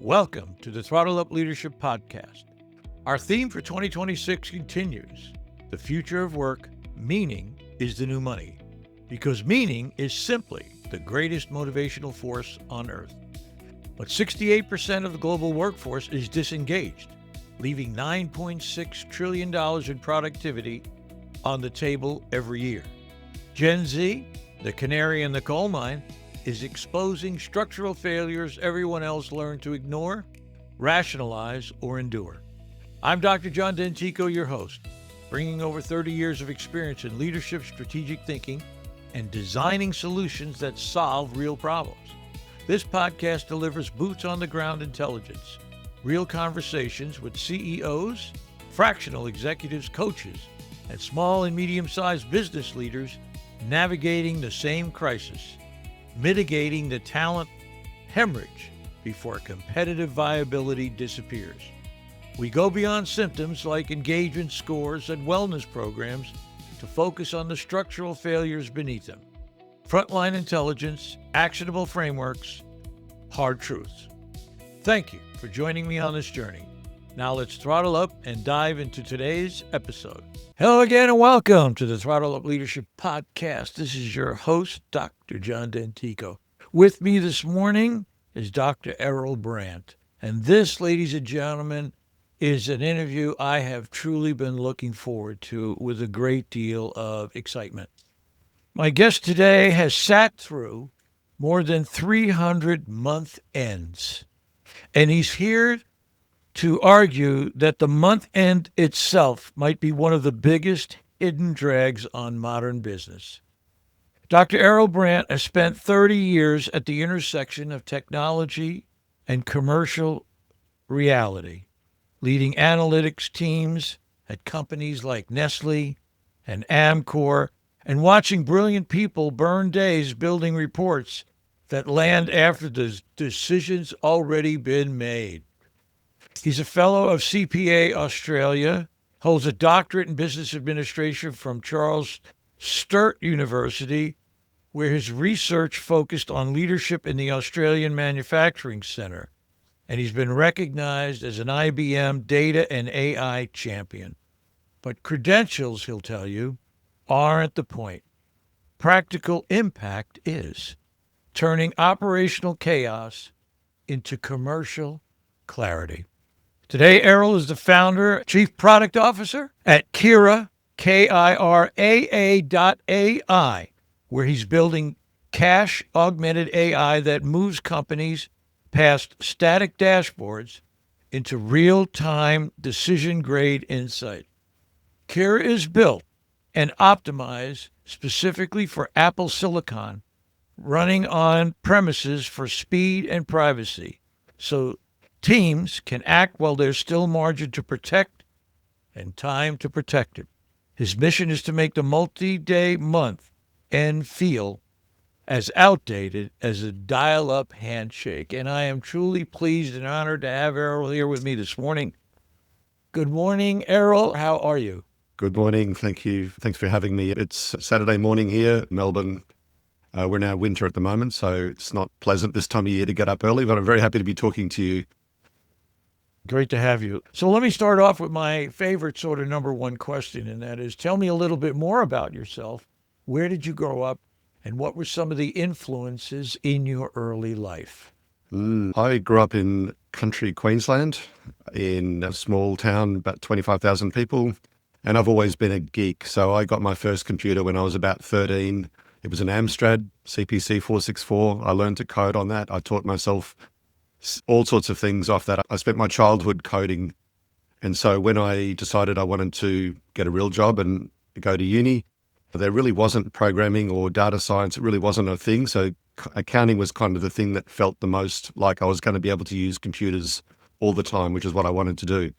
Welcome to the Throttle Up Leadership Podcast. Our theme for 2026 continues. The future of work, meaning is the new money. Because meaning is simply the greatest motivational force on earth. But 68% of the global workforce is disengaged, leaving $9.6 trillion in productivity on the table every year. Gen Z, the canary in the coal mine, is exposing structural failures everyone else learned to ignore, rationalize, or endure. I'm Dr. John Dentico, your host, bringing over 30 years of experience in leadership, strategic thinking, and designing solutions that solve real problems. This podcast delivers boots-on-the-ground intelligence, real conversations with CEOs, fractional executives, coaches, and small and medium-sized business leaders navigating the same crisis, mitigating the talent hemorrhage before competitive viability disappears. We go beyond symptoms like engagement scores and wellness programs to focus on the structural failures beneath them. Frontline intelligence, actionable frameworks, hard truths. Thank you for joining me on this journey. Now let's throttle up and dive into today's episode. Hello again and welcome to the Throttle Up Leadership Podcast. This is your host, Dr. John Dentico. With me this morning is Dr. Errol Brandt. And this, ladies and gentlemen, is an interview I have truly been looking forward to with a great deal of excitement. My guest today has sat through more than 300 month ends, and he's here to argue that the month end itself might be one of the biggest hidden drags on modern business. Dr. Errol Brandt has spent 30 years at the intersection of technology and commercial reality, leading analytics teams at companies like Nestlé and Amcor, and watching brilliant people burn days building reports that land after the decision's already been made. He's a fellow of CPA Australia, holds a doctorate in business administration from Charles Sturt University, where his research focused on leadership in the Australian Manufacturing Centre, and he's been recognized as an IBM data and AI champion. But credentials, he'll tell you, aren't the point. Practical impact is, turning operational chaos into commercial clarity. Today, Errol is the founder, chief product officer at Kiraa, Kiraa.ai, where he's building cache-augmented AI that moves companies past static dashboards into real-time decision-grade insight. Kiraa is built and optimized specifically for Apple Silicon, running on premises for speed and privacy, so teams can act while there's still margin to protect and time to protect it. His mission is to make the multi-day month end feel as outdated as a dial-up handshake. And I am truly pleased and honored to have Errol here with me this morning. Good morning, Errol. How are you? Good morning. Thank you. Thanks for having me. It's Saturday morning here, Melbourne. We're now winter at the moment, so it's not pleasant this time of year to get up early, but I'm very happy to be talking to you. Great to have you. So let me start off with my favorite sort of number one question, and that is, tell me a little bit more about yourself. Where did you grow up, and what were some of the influences in your early life? I grew up in Country Queensland, in a small town, about 25,000 people, and I've always been a geek. So I got my first computer when I was about 13. It was an Amstrad CPC 464. I learned to code on that. I taught myself all sorts of things off that. I spent my childhood coding. And so when I decided I wanted to get a real job and go to uni, there really wasn't programming or data science. It really wasn't a thing. So accounting was kind of the thing that felt the most like I was going to be able to use computers all the time, which is what I wanted to do.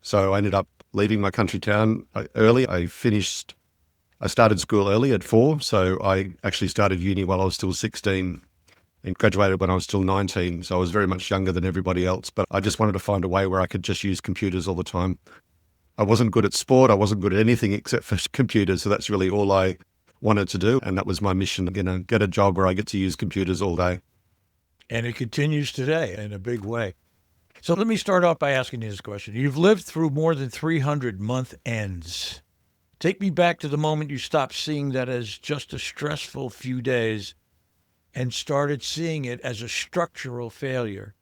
So I ended up leaving my country town early. I started school early at 4. So I actually started uni while I was still 16. And graduated when I was still 19, so I was very much younger than everybody else, but I just wanted to find a way where I could just use computers all the time. I wasn't good at sport, I wasn't good at anything except for computers, so that's really all I wanted to do, and that was my mission, get a job where I get to use computers all day. And it continues today in a big way. So let me start off by asking you this question. You've lived through more than 300 month ends. Take me back to the moment you stopped seeing that as just a stressful few days and started seeing it as a structural failure.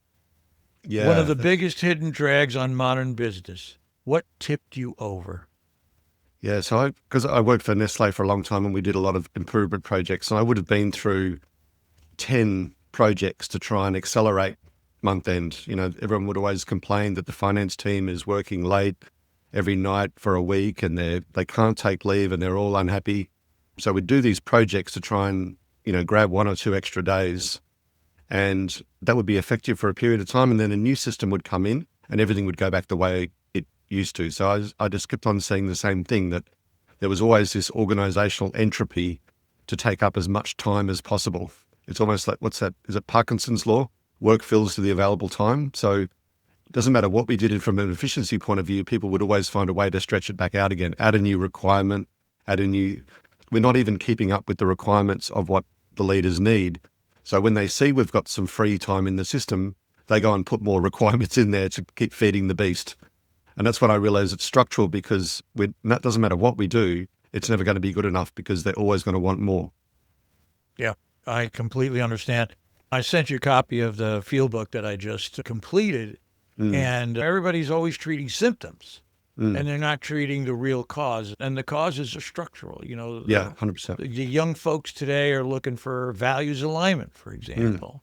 One of Yeah, the biggest hidden drags on modern business. What tipped you over? yeah. So because I worked for Nestlé for a long time and we did a lot of improvement projects, and I would have been through 10 projects to try and accelerate month end. Everyone would always complain that the finance team is working late every night for a week and they can't take leave and they're all unhappy. So we'd do these projects to try and, grab 1 or 2 extra days, and that would be effective for a period of time. And then a new system would come in and everything would go back the way it used to. So I just kept on saying the same thing, that there was always this organizational entropy to take up as much time as possible. It's almost like, what's that? Is it Parkinson's law? Work fills to the available time. So it doesn't matter what we did from an efficiency point of view, people would always find a way to stretch it back out again, add a new requirement, we're not even keeping up with the requirements of what the leaders need. So when they see we've got some free time in the system, they go and put more requirements in there to keep feeding the beast. And that's when I realized it's structural, because that doesn't matter what we do, it's never going to be good enough because they're always going to want more. Yeah, I completely understand. I sent you a copy of the field book that I just completed, and everybody's always treating symptoms, and they're not treating the real cause. And the causes are structural. Yeah, 100%. The young folks today are looking for values alignment, for example,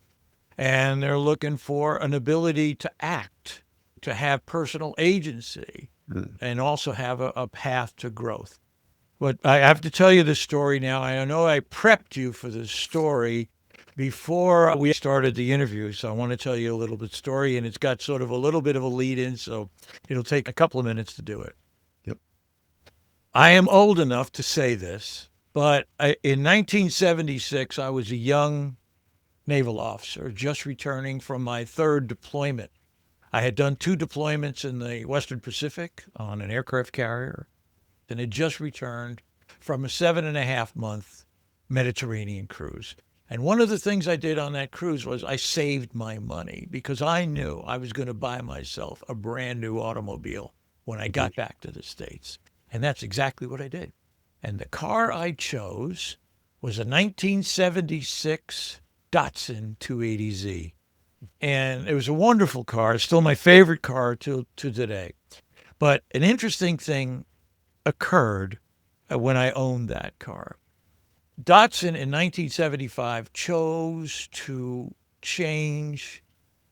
and they're looking for an ability to act, to have personal agency, and also have a path to growth. But I have to tell you this story now. I know I prepped you for this story before we started the interview, so I want to tell you a little bit story, and it's got sort of a little bit of a lead in, so it'll take a couple of minutes to do it. Yep. I am old enough to say this, but in 1976, I was a young naval officer just returning from my third deployment. I had done 2 deployments in the Western Pacific on an aircraft carrier, and had just returned from a 7.5-month Mediterranean cruise. And one of the things I did on that cruise was I saved my money, because I knew I was going to buy myself a brand new automobile when I got back to the States. And that's exactly what I did. And the car I chose was a 1976 Datsun 280Z. And it was a wonderful car. It's still my favorite car to today. But an interesting thing occurred when I owned that car. Datsun in 1975 chose to change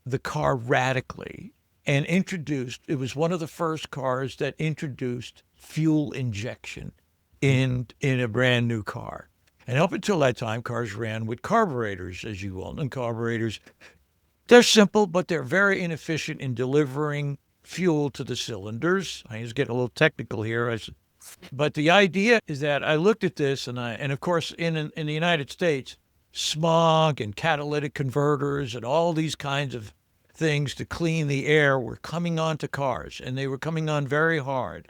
the car radically and it was one of the first cars that introduced fuel injection in a brand new car. And up until that time, cars ran with carburetors, as you well know. Carburetors, they're simple, but they're very inefficient in delivering fuel to the cylinders. I just get a little technical here. But the idea is that I looked at this, and of course, in the United States, smog and catalytic converters and all these kinds of things to clean the air were coming onto cars, and they were coming on very hard.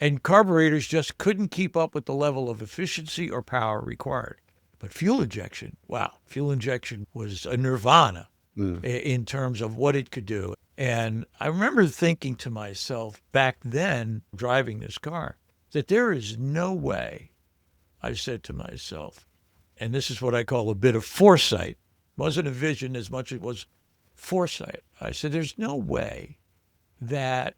And carburetors just couldn't keep up with the level of efficiency or power required. But fuel injection was a nirvana in terms of what it could do. And I remember thinking to myself back then, driving this car, that there is no way, I said to myself, and this is what I call a bit of foresight. It wasn't a vision as much as it was foresight. I said, there's no way that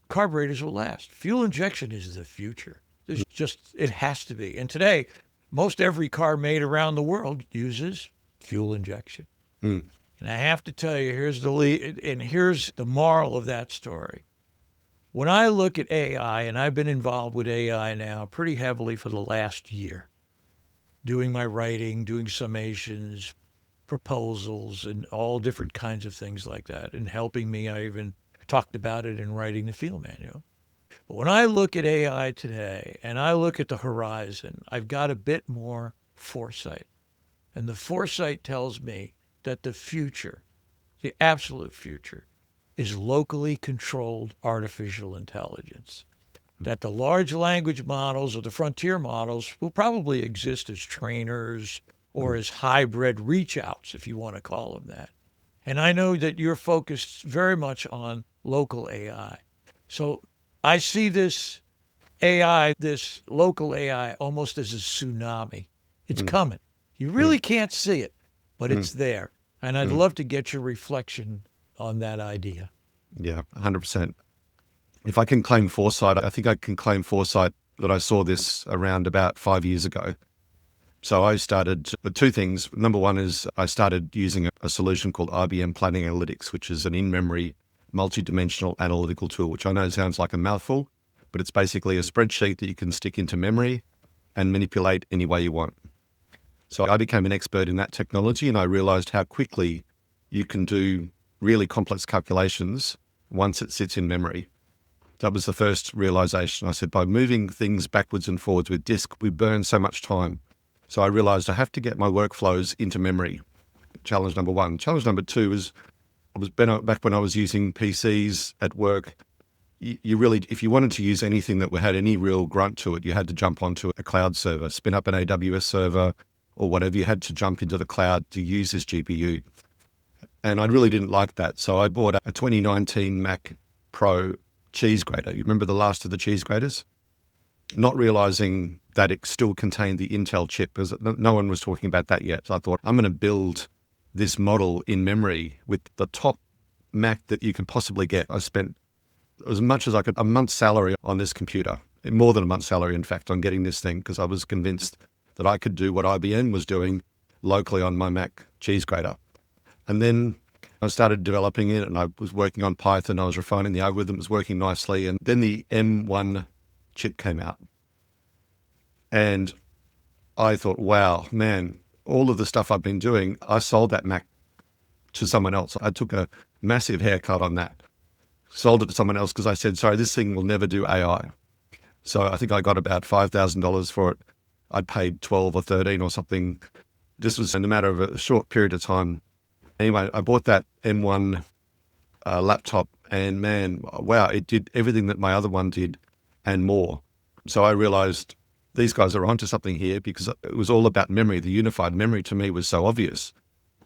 carburetors will last. Fuel injection is the future. It has to be. And today, most every car made around the world uses fuel injection. And I have to tell you, here's the lead, and here's the moral of that story. When I look at AI, and I've been involved with AI now pretty heavily for the last year, doing my writing, doing summations, proposals, and all different kinds of things like that, and helping me. I even talked about it in writing the field manual. But when I look at AI today, and I look at the horizon, I've got a bit more foresight. And the foresight tells me that the future, the absolute future, is locally controlled artificial intelligence. That the large language models or the frontier models will probably exist as trainers or as hybrid reach outs, if you want to call them that. And I know that you're focused very much on local AI. So I see this AI, this local AI, almost as a tsunami. It's Mm, coming. You mm, really can't see it, but mm, it's there. And I'd mm. love to get your reflection on that idea. Yeah, 100%. If I can claim foresight, I think I can claim foresight that I saw this around about 5 years ago. So I started with two things. Number one is I started using a solution called IBM Planning Analytics, which is an in-memory, multi-dimensional analytical tool, which I know sounds like a mouthful, but it's basically a spreadsheet that you can stick into memory and manipulate any way you want. So I became an expert in that technology, and I realized how quickly you can do really complex calculations once it sits in memory. That was the first realization. I said, by moving things backwards and forwards with disk, we burn so much time. So I realized I have to get my workflows into memory. Challenge number one. Challenge number two is back when I was using PCs at work. You really, if you wanted to use anything that had any real grunt to it, you had to jump onto a cloud server, spin up an AWS server or whatever. You had to jump into the cloud to use this GPU. And I really didn't like that. So I bought a 2019 Mac Pro cheese grater. You remember the last of the cheese graters? Not realizing that it still contained the Intel chip, because no one was talking about that yet. So I thought, I'm going to build this model in memory with the top Mac that you can possibly get. I spent as much as I could, a month's salary on this computer, more than a month's salary, in fact, on getting this thing, because I was convinced that I could do what IBM was doing locally on my Mac cheese grater. And then I started developing it, and I was working on Python. I was refining the algorithm. It was working nicely. And then the M1 chip came out. And I thought, wow, man, all of the stuff I've been doing, I sold that Mac to someone else. I took a massive haircut on that, sold it to someone else because I said, sorry, this thing will never do AI. So I think I got about $5,000 for it. I'd paid 12 or 13 or something. This was in a matter of a short period of time. Anyway, I bought that M1 laptop, and man, wow, it did everything that my other one did and more. So I realized these guys are onto something here, because it was all about memory. The unified memory to me was so obvious.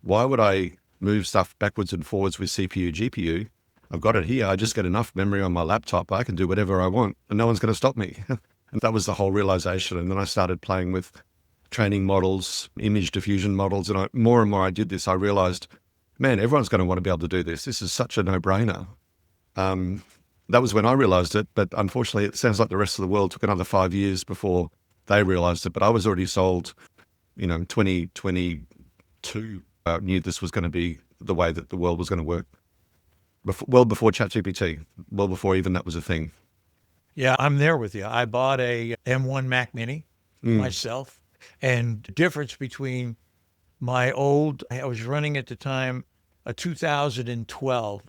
Why would I move stuff backwards and forwards with CPU, GPU? I've got it here. I just get enough memory on my laptop. I can do whatever I want and no one's going to stop me. And that was the whole realization. And then I started playing with training models, image diffusion models. And more and more I did this, I realized, man, everyone's going to want to be able to do this. This is such a no-brainer. That was when I realized it. But unfortunately, it sounds like the rest of the world took another 5 years before they realized it. But I was already sold, 2022. I knew this was going to be the way that the world was going to work. Well before ChatGPT, well before even that was a thing. Yeah, I'm there with you. I bought a M1 Mac Mini myself, and the difference between my old, I was running at the time a 2012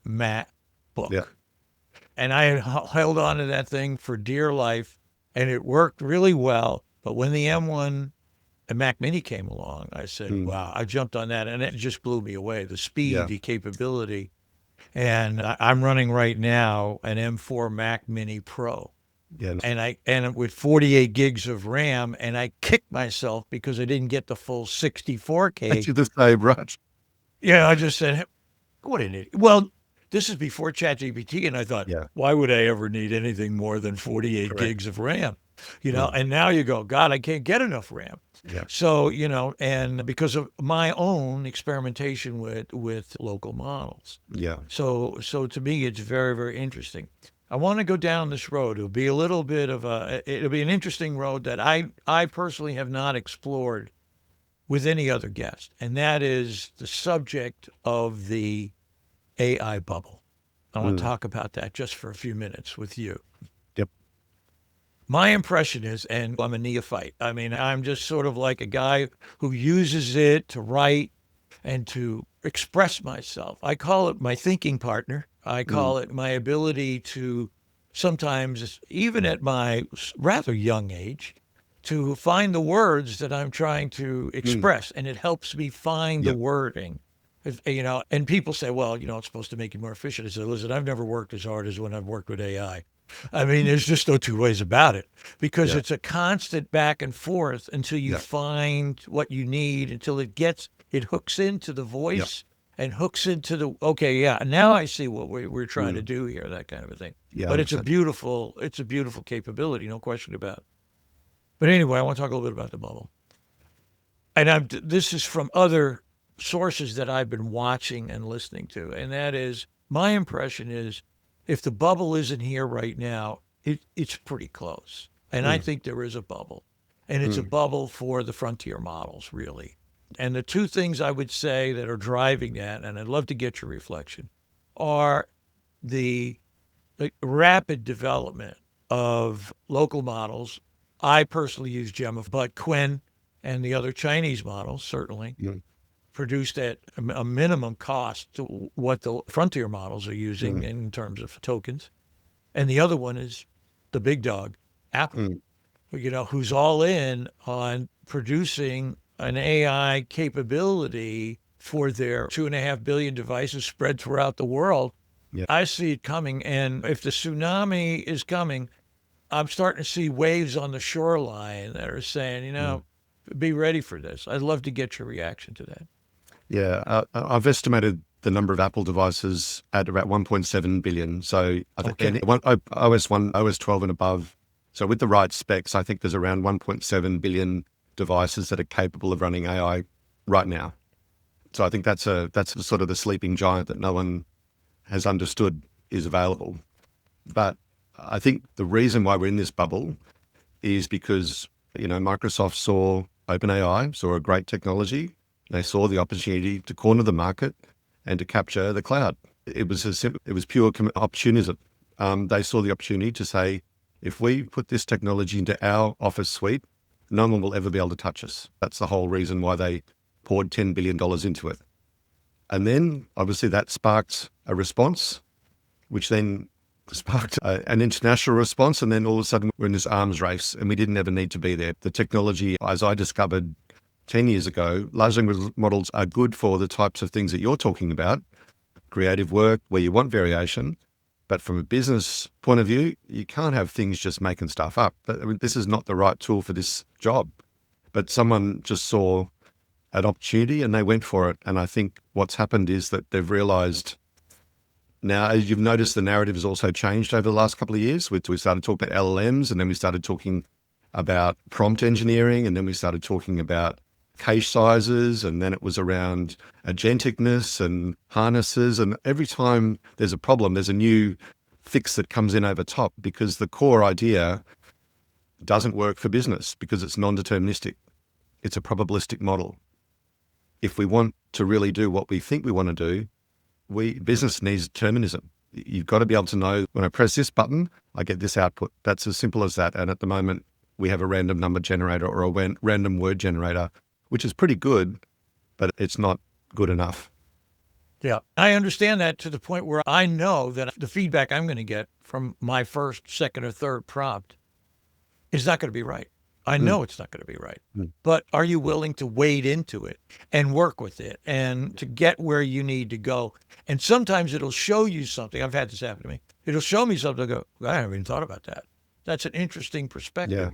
MacBook, Yeah. and I had held on to that thing for dear life, and it worked really well. But when the M1 Mac Mini came along, I said, wow, I jumped on that, and it just blew me away. The speed, Yeah. the capability. And I'm running right now an M4 Mac Mini Pro. Yeah. And with 48 gigs of RAM, and I kicked myself because I didn't get the full 64K. Actually the same, right? Yeah, I just said, what an idiot. Well, this is before ChatGPT, and I thought, Yeah. why would I ever need anything more than 48 Correct. gigs of RAM? Yeah. And now you go, God, I can't get enough RAM. Yeah. So, and because of my own experimentation with local models. Yeah. So to me, it's very, very interesting. I want to go down this road. It'll be it'll be an interesting road that I personally have not explored with any other guest. And that is the subject of the AI bubble. I want to talk about that just for a few minutes with you. Yep. My impression is, and I'm a neophyte. I mean, I'm just sort of like a guy who uses it to write and to express myself. I call it my thinking partner. I call it my ability to sometimes, even at my rather young age, to find the words that I'm trying to express. And it helps me find the Yep. wording. And people say, well, it's supposed to make you more efficient. I said, listen, I've never worked as hard as when I've worked with AI. I mean, there's just no two ways about it, because Yeah. it's a constant back and forth until you Yeah. find what you need, until it hooks into the voice and hooks into the, okay, yeah, now I see what we're trying to Mm. do here, that kind of a thing. Yeah, But understand. it's a beautiful capability, no question about it. But anyway, I want to talk a little bit about the bubble. And this is from other sources that I've been watching and listening to. And that is, my impression is if the bubble isn't here right now, it's pretty close. And I Mm. think there is a bubble. And it's a Mm. bubble for the frontier models, really. And the two things I would say that are driving that, and I'd love to get your reflection, are the rapid development of local models. I personally use Gemma, but Quen and the other Chinese models certainly Mm. produced at a minimum cost to what the frontier models are using Mm. in terms of tokens. And the other one is the big dog, Apple, Mm. who's all in on producing an AI capability for their 2.5 billion devices spread throughout the world. Yeah. I see it coming. And if the tsunami is coming, I'm starting to see waves on the shoreline that are saying, Mm. be ready for this. I'd love to get your reaction to that. Yeah, I've estimated the number of Apple devices at about 1.7 billion. So I think Okay. OS 1, OS 12 and above. So with the right specs, I think there's around 1.7 billion devices that are capable of running AI right now. So I think that's sort of the sleeping giant that no one has understood is available. But I think the reason why we're in this bubble is because, Microsoft saw OpenAI, saw a great technology. They saw the opportunity to corner the market and to capture the cloud. It was it was pure opportunism. They saw the opportunity to say, if we put this technology into our Office suite, no one will ever be able to touch us. That's the whole reason why they poured $10 billion into it. And then obviously that sparked a response, which then sparked an international response. And then all of a sudden we're in this arms race and we didn't ever need to be there. The technology, as I discovered 10 years ago, large language models are good for the types of things that you're talking about, creative work where you want variation. But from a business point of view, you can't have things just making stuff up. But, this is not the right tool for this job. But someone just saw an opportunity and they went for it. And I think what's happened is that they've realized now, as you've noticed, the narrative has also changed over the last couple of years. We started talking about LLMs, and then we started talking about prompt engineering, and then we started talking about cache sizes, and then it was around agenticness and harnesses. And every time there's a problem, there's a new fix that comes in over top because the core idea doesn't work for business because it's non-deterministic. It's a probabilistic model. If we want to really do what we think we want to do, business needs determinism. You've got to be able to know when I press this button, I get this output. That's as simple as that. And at the moment, we have a random number generator or a random word generator, which is pretty good, but it's not good enough. Yeah, I understand that to the point where I know that the feedback I'm going to get from my first, second, or third prompt is not going to be right. I know it's not going to be right. But are you willing to wade into it and work with it and to get where you need to go? And sometimes it'll show you something. I've had this happen to me. It'll show me something. I go, I haven't even thought about that. That's an interesting perspective. Yeah.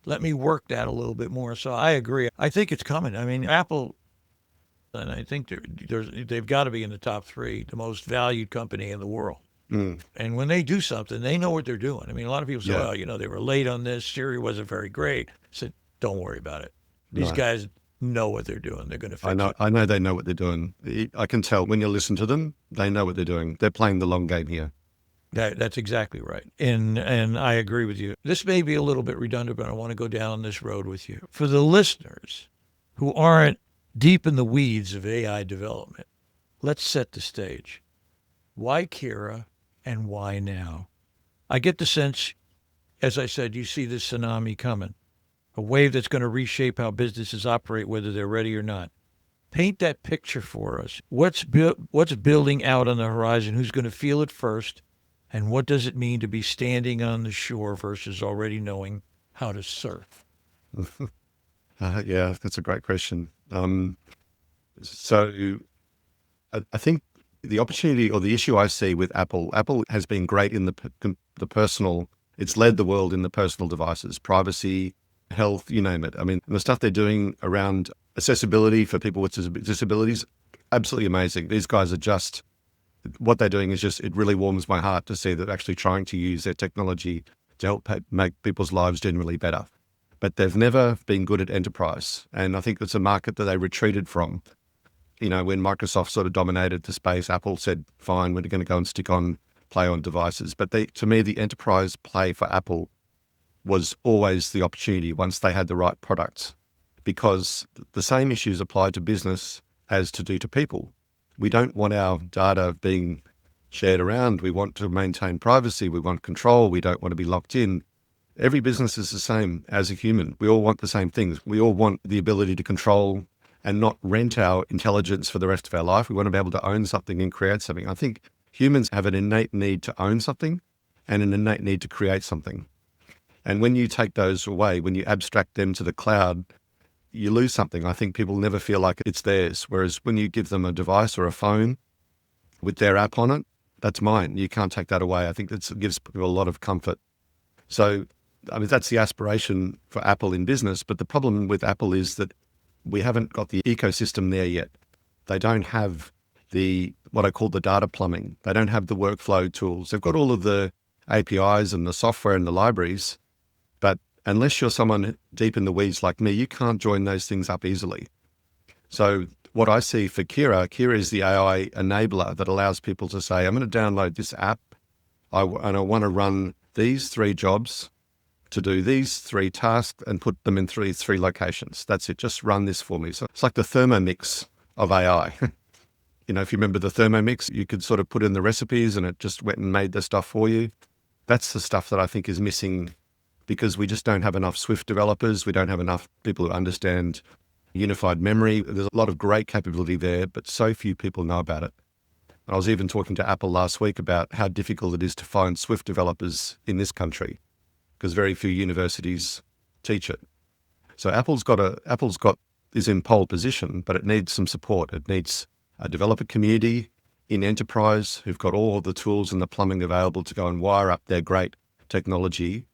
Let me work that a little bit more. So I agree. I think it's coming. I mean, Apple, and I think they've got to be in the top three, the most valued company in the world. And when they do something, they know what they're doing. I mean, a lot of people say, Yeah. well, they were late on this. Siri wasn't very great. I said, don't worry about it. These No. guys know what they're doing. They're going to fix it. I know they know what they're doing. I can tell when you listen to them, they know what they're doing. They're playing the long game here. That's exactly right. And I agree with you. This may be a little bit redundant, but I want to go down this road with you. For the listeners who aren't deep in the weeds of AI development, let's set the stage. Why Kiraa and why now? I get the sense, as I said, you see this tsunami coming, a wave that's going to reshape how businesses operate, whether they're ready or not. Paint that picture for us. What's building out on the horizon? Who's going to feel it first? And what does it mean to be standing on the shore versus already knowing how to surf? Yeah, that's a great question. So I think the opportunity or the issue I see with Apple has been great in the personal. It's led the world in the personal devices, privacy, health, you name it. I mean, the stuff they're doing around accessibility for people with disabilities, absolutely amazing. These guys are just, what they're doing is just, it really warms my heart to see that they're actually trying to use their technology to help make people's lives generally better. But they've never been good at enterprise. And I think it's a market that they retreated from. You know, when Microsoft sort of dominated the space, Apple said, fine, we're going to go and play on devices. But to me, the enterprise play for Apple was always the opportunity once they had the right products, because the same issues apply to business as to do to people. We don't want our data being shared around. We want to maintain privacy. We want control. We don't want to be locked in. Every business is the same as a human. We all want the same things. We all want the ability to control and not rent our intelligence for the rest of our life. We want to be able to own something and create something. I think humans have an innate need to own something and an innate need to create something. And when you take those away, when you abstract them to the cloud, you lose something. I think people never feel like it's theirs. Whereas when you give them a device or a phone with their app on it, that's mine. You can't take that away. I think that gives people a lot of comfort. So, I mean, that's the aspiration for Apple in business. But the problem with Apple is that we haven't got the ecosystem there yet. They don't have what I call the data plumbing. They don't have the workflow tools. They've got all of the APIs and the software and the libraries, but unless you're someone deep in the weeds like me, you can't join those things up easily. So what I see for Kiraa is the AI enabler that allows people to say, I'm going to download this app and I want to run these 3 jobs to do these 3 tasks and put them in three locations. That's it. Just run this for me. So it's like the Thermomix of AI. You know, if you remember the Thermomix, you could sort of put in the recipes and it just went and made the stuff for you. That's the stuff that I think is missing because we just don't have enough Swift developers. We don't have enough people who understand unified memory. There's a lot of great capability there, but so few people know about it. I was even talking to Apple last week about how difficult it is to find Swift developers in this country, because very few universities teach it. So Apple's is in pole position, but it needs some support. It needs a developer community in enterprise who've got all the tools and the plumbing available to go and wire up their great technology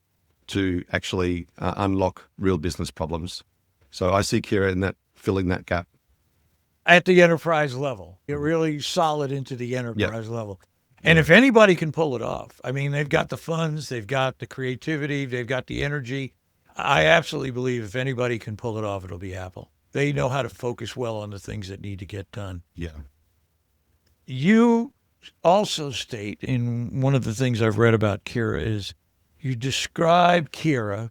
to actually unlock real business problems. So I see Kiraa in that, filling that gap. At the enterprise level, you're really solid into the enterprise level. And if anybody can pull it off, I mean, they've got the funds, they've got the creativity, they've got the energy. I absolutely believe if anybody can pull it off, it'll be Apple. They know how to focus well on the things that need to get done. Yeah. You also state in one of the things I've read about Kiraa is you describe Kiraa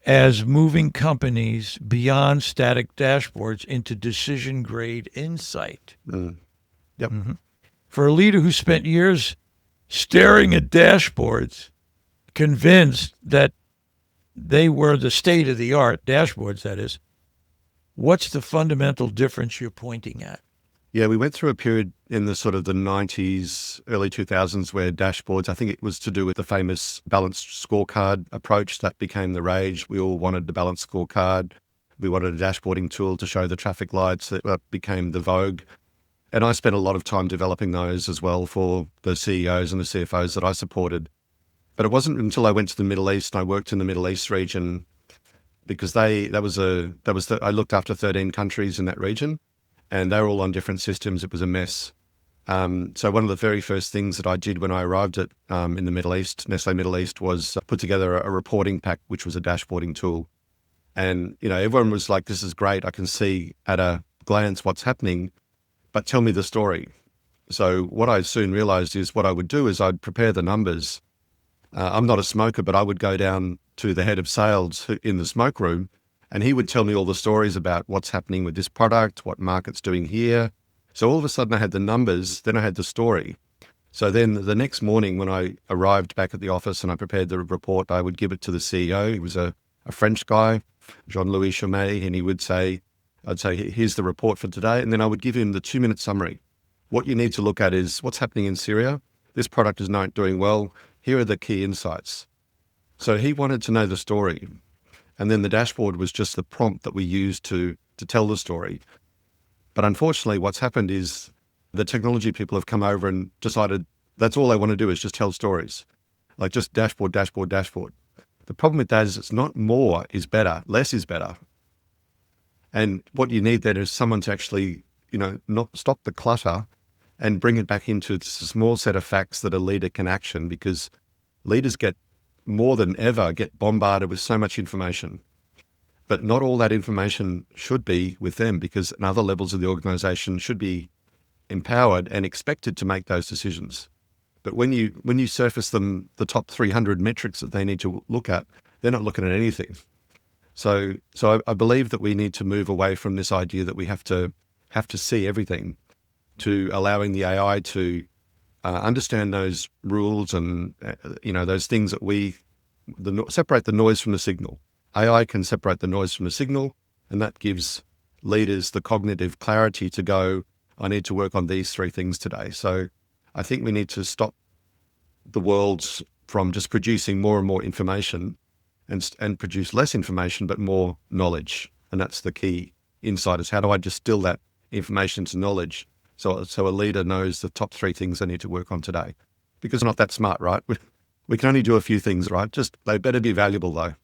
as moving companies beyond static dashboards into decision-grade insight. Yep. Mm-hmm. For a leader who spent years staring at dashboards, convinced that they were the state-of-the-art, dashboards that is, what's the fundamental difference you're pointing at? Yeah, we went through a period in the sort of the 90s, early 2000s where dashboards, I think it was to do with the famous balanced scorecard approach that became the rage. We all wanted the balanced scorecard. We wanted a dashboarding tool to show the traffic lights that became the vogue. And I spent a lot of time developing those as well for the CEOs and the CFOs that I supported. But it wasn't until I went to the Middle East and I worked in the Middle East region, because I looked after 13 countries in that region, and they were all on different systems. It was a mess. So one of the very first things that I did when I arrived at in the Middle East, Nestlé Middle East, was put together a reporting pack, which was a dashboarding tool. And everyone was like, "This is great. I can see at a glance what's happening, but tell me the story." So what I soon realized is what I would do is I'd prepare the numbers. I'm not a smoker, but I would go down to the head of sales in the smoke room, and he would tell me all the stories about what's happening with this product, what market's doing here. So all of a sudden I had the numbers, then I had the story. So then the next morning when I arrived back at the office and I prepared the report, I would give it to the CEO. He was a French guy, Jean-Louis Chaumet, and I'd say, "Here's the report for today." And then I would give him the 2-minute summary. What you need to look at is what's happening in Syria. This product is not doing well. Here are the key insights. So he wanted to know the story. And then the dashboard was just the prompt that we used to tell the story. But unfortunately, what's happened is the technology people have come over and decided that's all they want to do is just tell stories. Like just dashboard, dashboard, dashboard. The problem with that is it's not more is better, less is better. And what you need then is someone to actually not stop the clutter and bring it back into a small set of facts that a leader can action, because leaders get more than ever get bombarded with so much information. But not all that information should be with them, because in other levels of the organization should be empowered and expected to make those decisions. But when you surface them the top 300 metrics that they need to look at, they're not looking at anything. So I believe that we need to move away from this idea that we have to see everything, to allowing the AI to understand those rules and those things that separate the noise from the signal. AI can separate the noise from the signal, and that gives leaders the cognitive clarity to go, I need to work on these 3 things today. So I think we need to stop the world from just producing more and more information and produce less information, but more knowledge. And that's the key insight, is how do I distill that information to knowledge so a leader knows the top 3 things I need to work on today. Because we're not that smart, right? We can only do a few things, right? Just they better be valuable, though.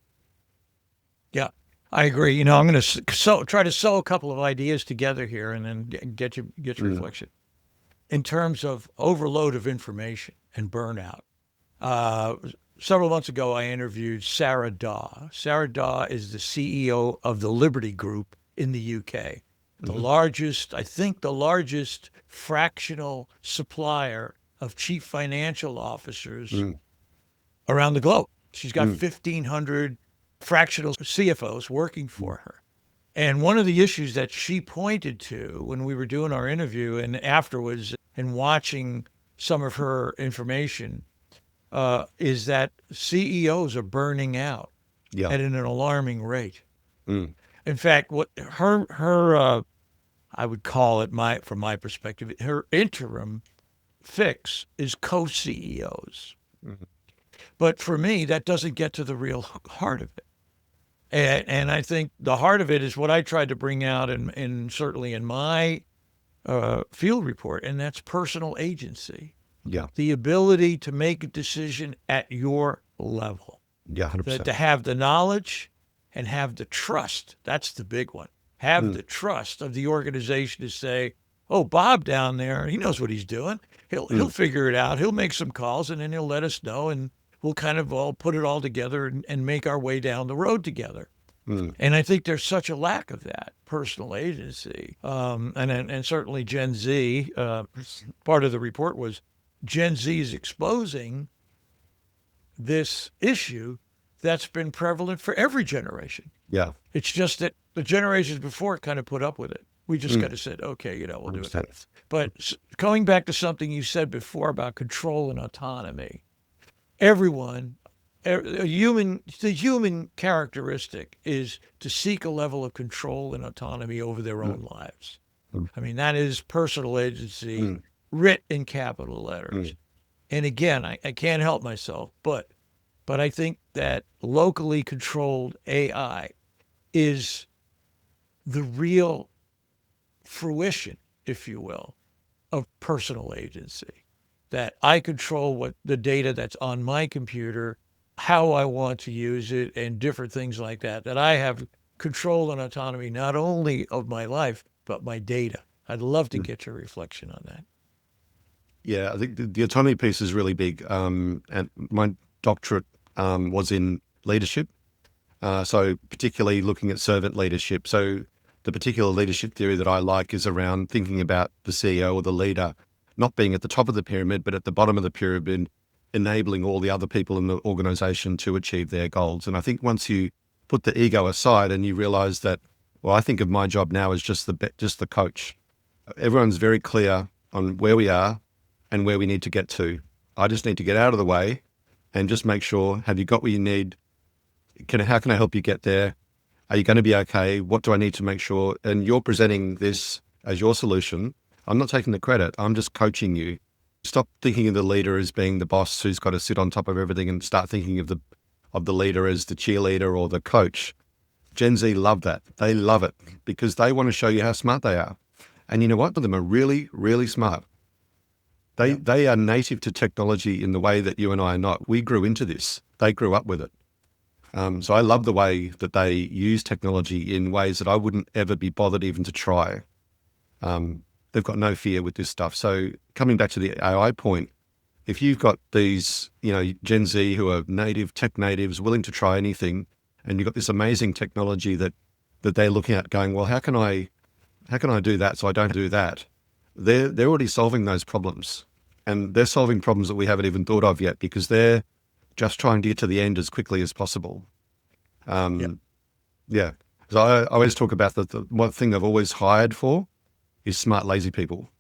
Yeah, I agree. I'm going to try to sew a couple of ideas together here and then get your reflection. In terms of overload of information and burnout, several months ago, I interviewed Sarah Daw. Sarah Daw is the CEO of the Liberty Group in the UK, the largest fractional supplier of chief financial officers around the globe. She's got 1,500 fractional CFOs working for her. And one of the issues that she pointed to when we were doing our interview and afterwards and watching some of her information is that CEOs are burning out at an alarming rate. In fact, what her I would call it, from my perspective, her interim fix is co-CEOs. But for me, that doesn't get to the real heart of it. And I think the heart of it is what I tried to bring out in certainly in my field report, and that's personal agency. Yeah. The ability to make a decision at your level. Yeah, 100%. To have the knowledge and have the trust. That's the big one. Have the trust of the organization to say, oh, Bob down there, he knows what he's doing. He'll figure it out. He'll make some calls, and then he'll let us know, and we'll kind of all put it all together and make our way down the road together. And I think there's such a lack of that personal agency. And certainly Gen Z, part of the report was Gen Z is exposing this issue that's been prevalent for every generation. Yeah. It's just that the generations before kind of put up with it. We just kind of said, okay, we'll do it. But going back to something you said before about control and autonomy, the human characteristic is to seek a level of control and autonomy over their own lives. I mean, that is personal agency writ in capital letters. And again, I can't help myself, but I think that locally controlled AI is the real fruition, if you will, of personal agency. That I control what the data that's on my computer, how I want to use it, and different things like that. That I have control and autonomy not only of my life, but my data. I'd love to get your reflection on that. Yeah, I think the autonomy piece is really big. And my doctorate was in leadership. So particularly looking at servant leadership. So the particular leadership theory that I like is around thinking about the CEO or the leader not being at the top of the pyramid, but at the bottom of the pyramid, enabling all the other people in the organization to achieve their goals. And I think once you put the ego aside and you realize that, well, I think of my job now as just the coach. Everyone's very clear on where we are and where we need to get to. I just need to get out of the way and just make sure, have you got what you need? How can I help you get there? Are you going to be okay? What do I need to make sure? And you're presenting this as your solution. I'm not taking the credit. I'm just coaching you. Stop thinking of the leader as being the boss who's got to sit on top of everything, and start thinking of the leader as the cheerleader or the coach. Gen Z love that. They love it because they want to show you how smart they are. And you know what? Them are really, really smart. They are native to technology in the way that you and I are not. We grew into this. They grew up with it. So I love the way that they use technology in ways that I wouldn't ever be bothered even to try. They've got no fear with this stuff. So coming back to the AI point, if you've got these, Gen Z who are tech natives, willing to try anything, and you've got this amazing technology that they're looking at going, well, how can I do that so I don't do that? They're already solving those problems, and they're solving problems that we haven't even thought of yet because they're just trying to get to the end as quickly as possible. Yeah. So I always talk about the one thing I've always hired for is smart, lazy people.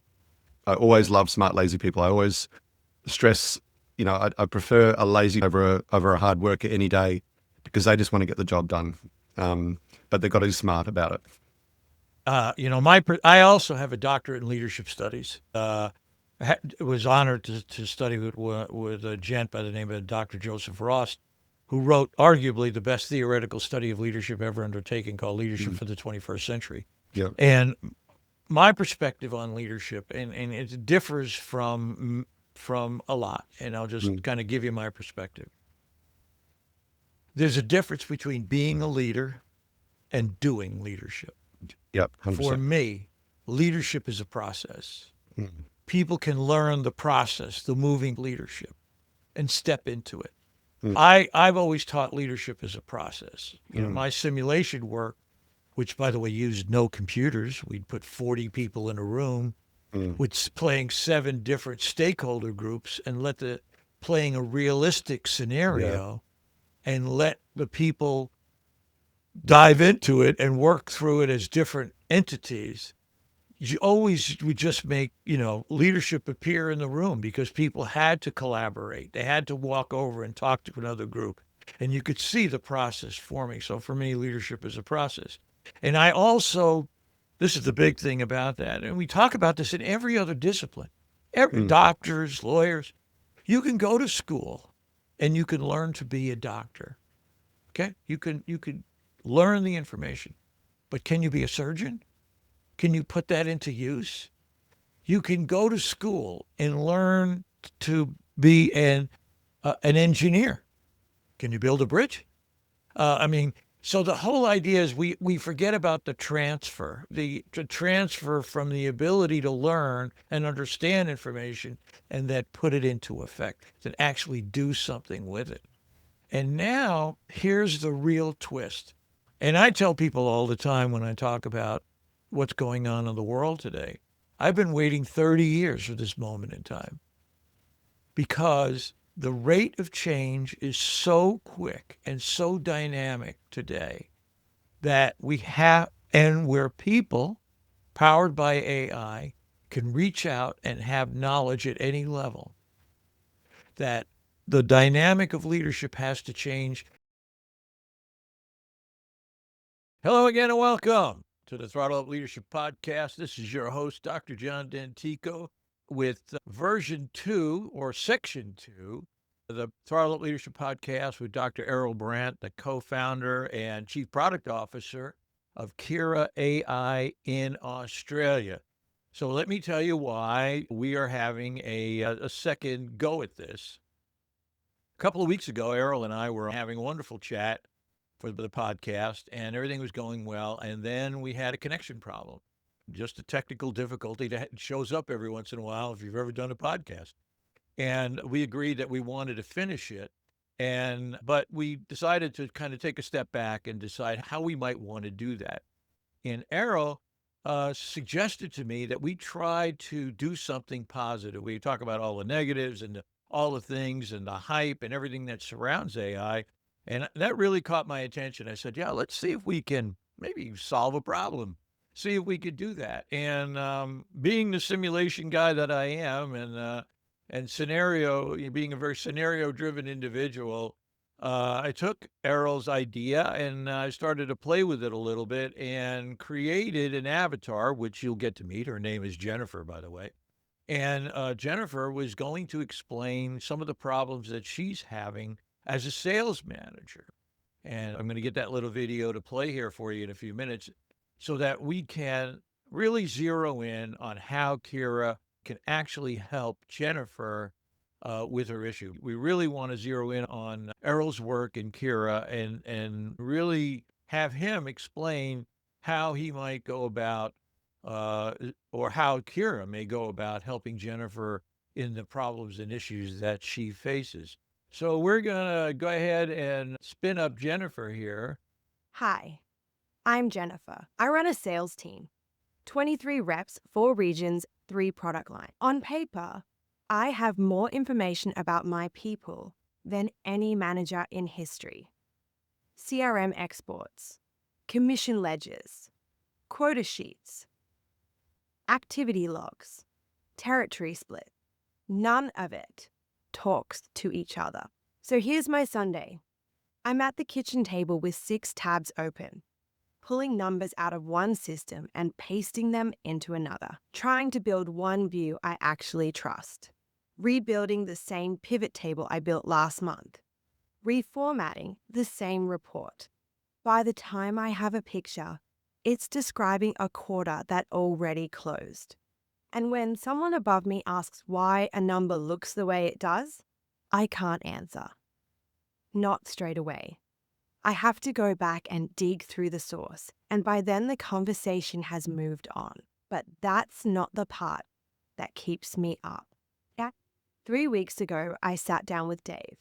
I always love smart, lazy people. I always stress, I prefer a lazy over a hard worker any day because they just want to get the job done. But they've got to be smart about it. I also have a doctorate in leadership studies. Was honored to study with a gent by the name of Dr. Joseph Ross, who wrote arguably the best theoretical study of leadership ever undertaken called Leadership for the 21st Century. Yeah. And my perspective on leadership, and it differs from a lot, and I'll just kind of give you my perspective. There's a difference between being a leader and doing leadership. Yep, 100%. For me, leadership is a process. People can learn the process, the moving leadership, and step into it. I've always taught leadership as a process. My simulation work, which by the way used no computers, we'd put 40 people in a room with playing 7 different stakeholder groups and playing a realistic scenario and let the people dive into it and work through it as different entities. You always would just make, leadership appear in the room because people had to collaborate. They had to walk over and talk to another group, and you could see the process forming. So for me, leadership is a process. And I also, this is the big thing about that, and we talk about this in every other discipline, doctors, lawyers. You can go to school and you can learn to be a doctor. Okay? You can learn the information, but can you be a surgeon? Can you put that into use? You can go to school and learn to be an engineer. Can you build a bridge? So the whole idea is we forget about the transfer, the transfer from the ability to learn and understand information and then put it into effect, to actually do something with it. And now here's the real twist. And I tell people all the time when I talk about what's going on in the world today, I've been waiting 30 years for this moment in time because the rate of change is so quick and so dynamic today that where people powered by AI can reach out and have knowledge at any level, that the dynamic of leadership has to change. Hello again and welcome to the Throttle Up Leadership Podcast. This is your host, Dr. John Dentico, with version 2 or section 2 of the Throttle Up Leadership Podcast with Dr. Errol Brandt, the co-founder and chief product officer of Kiraa AI in Australia. So let me tell you why we are having a second go at this. A couple of weeks ago, Errol and I were having a wonderful chat for the podcast, and everything was going well. And then we had a connection problem, just a technical difficulty that shows up every once in a while if you've ever done a podcast. And we agreed that we wanted to finish it. But we decided to kind of take a step back and decide how we might want to do that. And Errol suggested to me that we try to do something positive. We talk about all the negatives and all the things and the hype and everything that surrounds AI. And that really caught my attention. I said, yeah, let's see if we can maybe solve a problem, see if we could do that. And being the simulation guy that I am and being a very scenario-driven individual, I took Errol's idea and I started to play with it a little bit and created an avatar, which you'll get to meet. Her name is Jennifer, by the way. And Jennifer was going to explain some of the problems that she's having as a sales manager. And I'm going to get that little video to play here for you in a few minutes so that we can really zero in on how Kiraa can actually help Jennifer with her issue. We really want to zero in on Errol's work in Kiraa and really have him explain how he might go about or how Kiraa may go about helping Jennifer in the problems and issues that she faces. So we're going to go ahead and spin up Jennifer here. Hi, I'm Jennifer. I run a sales team. 23 reps, 4 regions, 3 product lines. On paper, I have more information about my people than any manager in history. CRM exports, commission ledgers, quota sheets, activity logs, territory split. None of it talks to each other. So here's my Sunday. I'm at the kitchen table with 6 tabs open, pulling numbers out of one system and pasting them into another, trying to build one view I actually trust, rebuilding the same pivot table I built last month, reformatting the same report. By the time I have a picture, it's describing a quarter that already closed. And when someone above me asks why a number looks the way it does, I can't answer. Not straight away. I have to go back and dig through the source, and by then the conversation has moved on. But that's not the part that keeps me up. 3 weeks ago, I sat down with Dave.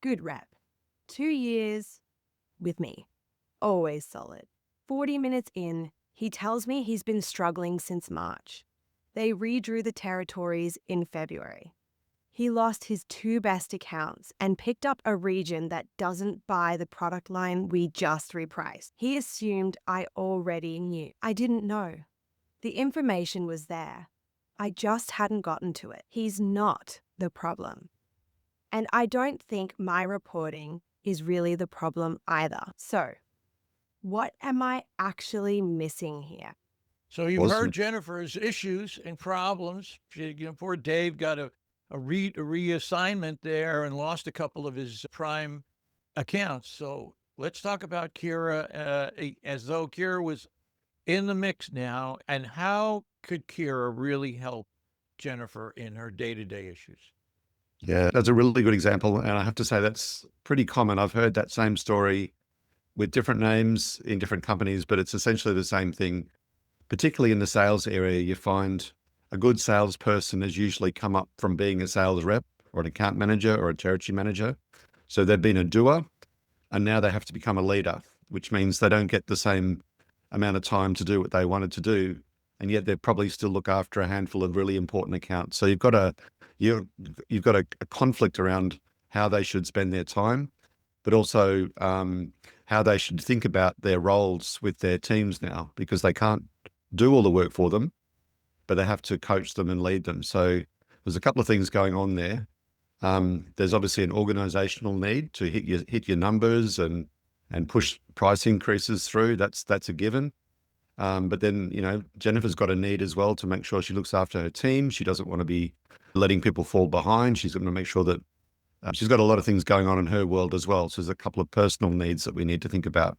Good rep. 2 years with me. Always solid. 40 minutes in, he tells me he's been struggling since March. They redrew the territories in February. He lost his 2 best accounts and picked up a region that doesn't buy the product line we just repriced. He assumed I already knew. I didn't know. The information was there. I just hadn't gotten to it. He's not the problem. And I don't think my reporting is really the problem either. So, what am I actually missing here? So you've Awesome. heard Jennifer's issues and problems. Poor Dave got a reassignment there and lost a couple of his prime accounts. So let's talk about Kiraa as though Kiraa was in the mix now. And how could Kiraa really help Jennifer in her day-to-day issues? Yeah, that's a really good example. And I have to say that's pretty common. I've heard that same story with different names in different companies, but it's essentially the same thing. Particularly in the sales area, you find a good salesperson has usually come up from being a sales rep or an account manager or a territory manager. So they've been a doer and now they have to become a leader, which means they don't get the same amount of time to do what they wanted to do. And yet they probably still look after a handful of really important accounts. So you've got a conflict around how they should spend their time, but also how they should think about their roles with their teams now, because they can't do all the work for them, but they have to coach them and lead them. So there's a couple of things going on there. There's obviously an organizational need to hit your numbers and push price increases through. That's a given. But then, Jennifer's got a need as well to make sure she looks after her team. She doesn't want to be letting people fall behind. She's going to make sure that she's got a lot of things going on in her world as well. So there's a couple of personal needs that we need to think about.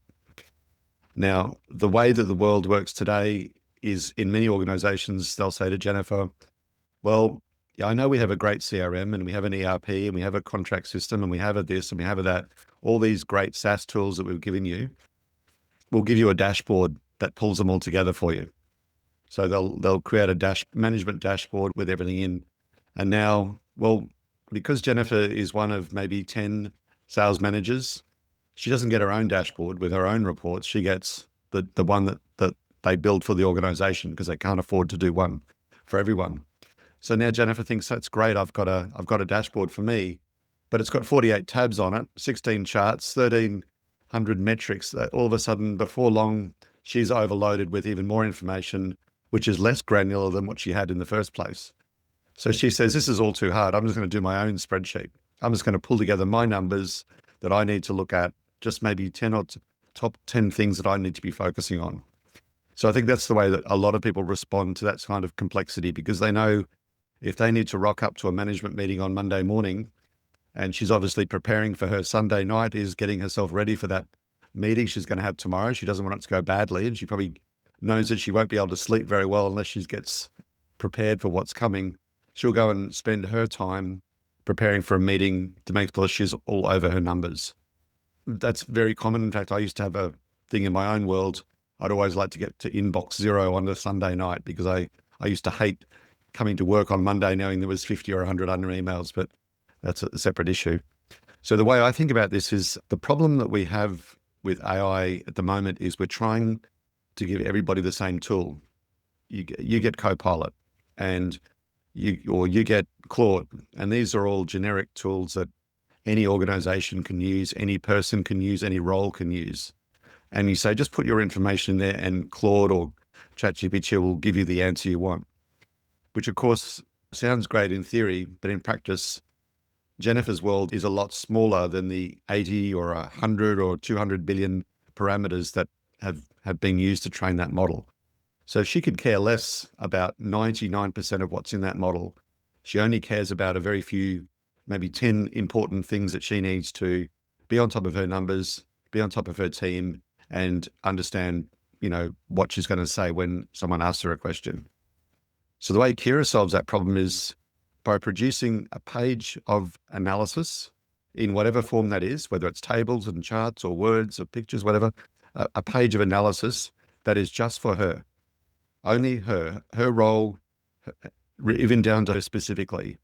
Now, the way that the world works today is in many organizations, they'll say to Jennifer, well, yeah, I know we have a great CRM and we have an ERP and we have a contract system and we have a this and we have a that, all these great SaaS tools that we've given you. We'll give you a dashboard that pulls them all together for you. So they'll create a management dashboard with everything in. And now, well, because Jennifer is one of maybe 10 sales managers, she doesn't get her own dashboard with her own reports. She gets the one that they build for the organization because they can't afford to do one for everyone. So now Jennifer thinks that's great. I've got a dashboard for me, but it's got 48 tabs on it, 16 charts, 1,300 metrics. That all of a sudden, before long, she's overloaded with even more information, which is less granular than what she had in the first place. So she says, this is all too hard. I'm just going to do my own spreadsheet. I'm just going to pull together my numbers that I need to look at, just maybe 10 or top 10 things that I need to be focusing on. So I think that's the way that a lot of people respond to that kind of complexity, because they know if they need to rock up to a management meeting on Monday morning, and she's obviously preparing for her Sunday night, is getting herself ready for that meeting she's going to have tomorrow. She doesn't want it to go badly, and she probably knows that she won't be able to sleep very well unless she gets prepared for what's coming. She'll go and spend her time preparing for a meeting to make sure she's all over her numbers. That's very common. In fact, I used to have a thing in my own world. I'd always like to get to inbox 0 on a Sunday night because I used to hate coming to work on Monday knowing there was 50 or 100 under emails, but that's a separate issue. So the way I think about this is the problem that we have with AI at the moment is we're trying to give everybody the same tool. You get Copilot and you get Claude, and these are all generic tools that any organization can use, any person can use, any role can use. And you say, just put your information in there and Claude or ChatGPT will give you the answer you want, which of course sounds great in theory, but in practice, Jennifer's world is a lot smaller than the 80 or 100 or 200 billion parameters that have been used to train that model. So she could care less about 99% of what's in that model. She only cares about a very few, maybe 10 important things that she needs to be on top of her numbers, be on top of her team, and understand, what she's going to say when someone asks her a question. So the way Kiraa solves that problem is by producing a page of analysis in whatever form that is, whether it's tables and charts or words or pictures, whatever, a page of analysis that is just for her. Only her role, even down to her specifically.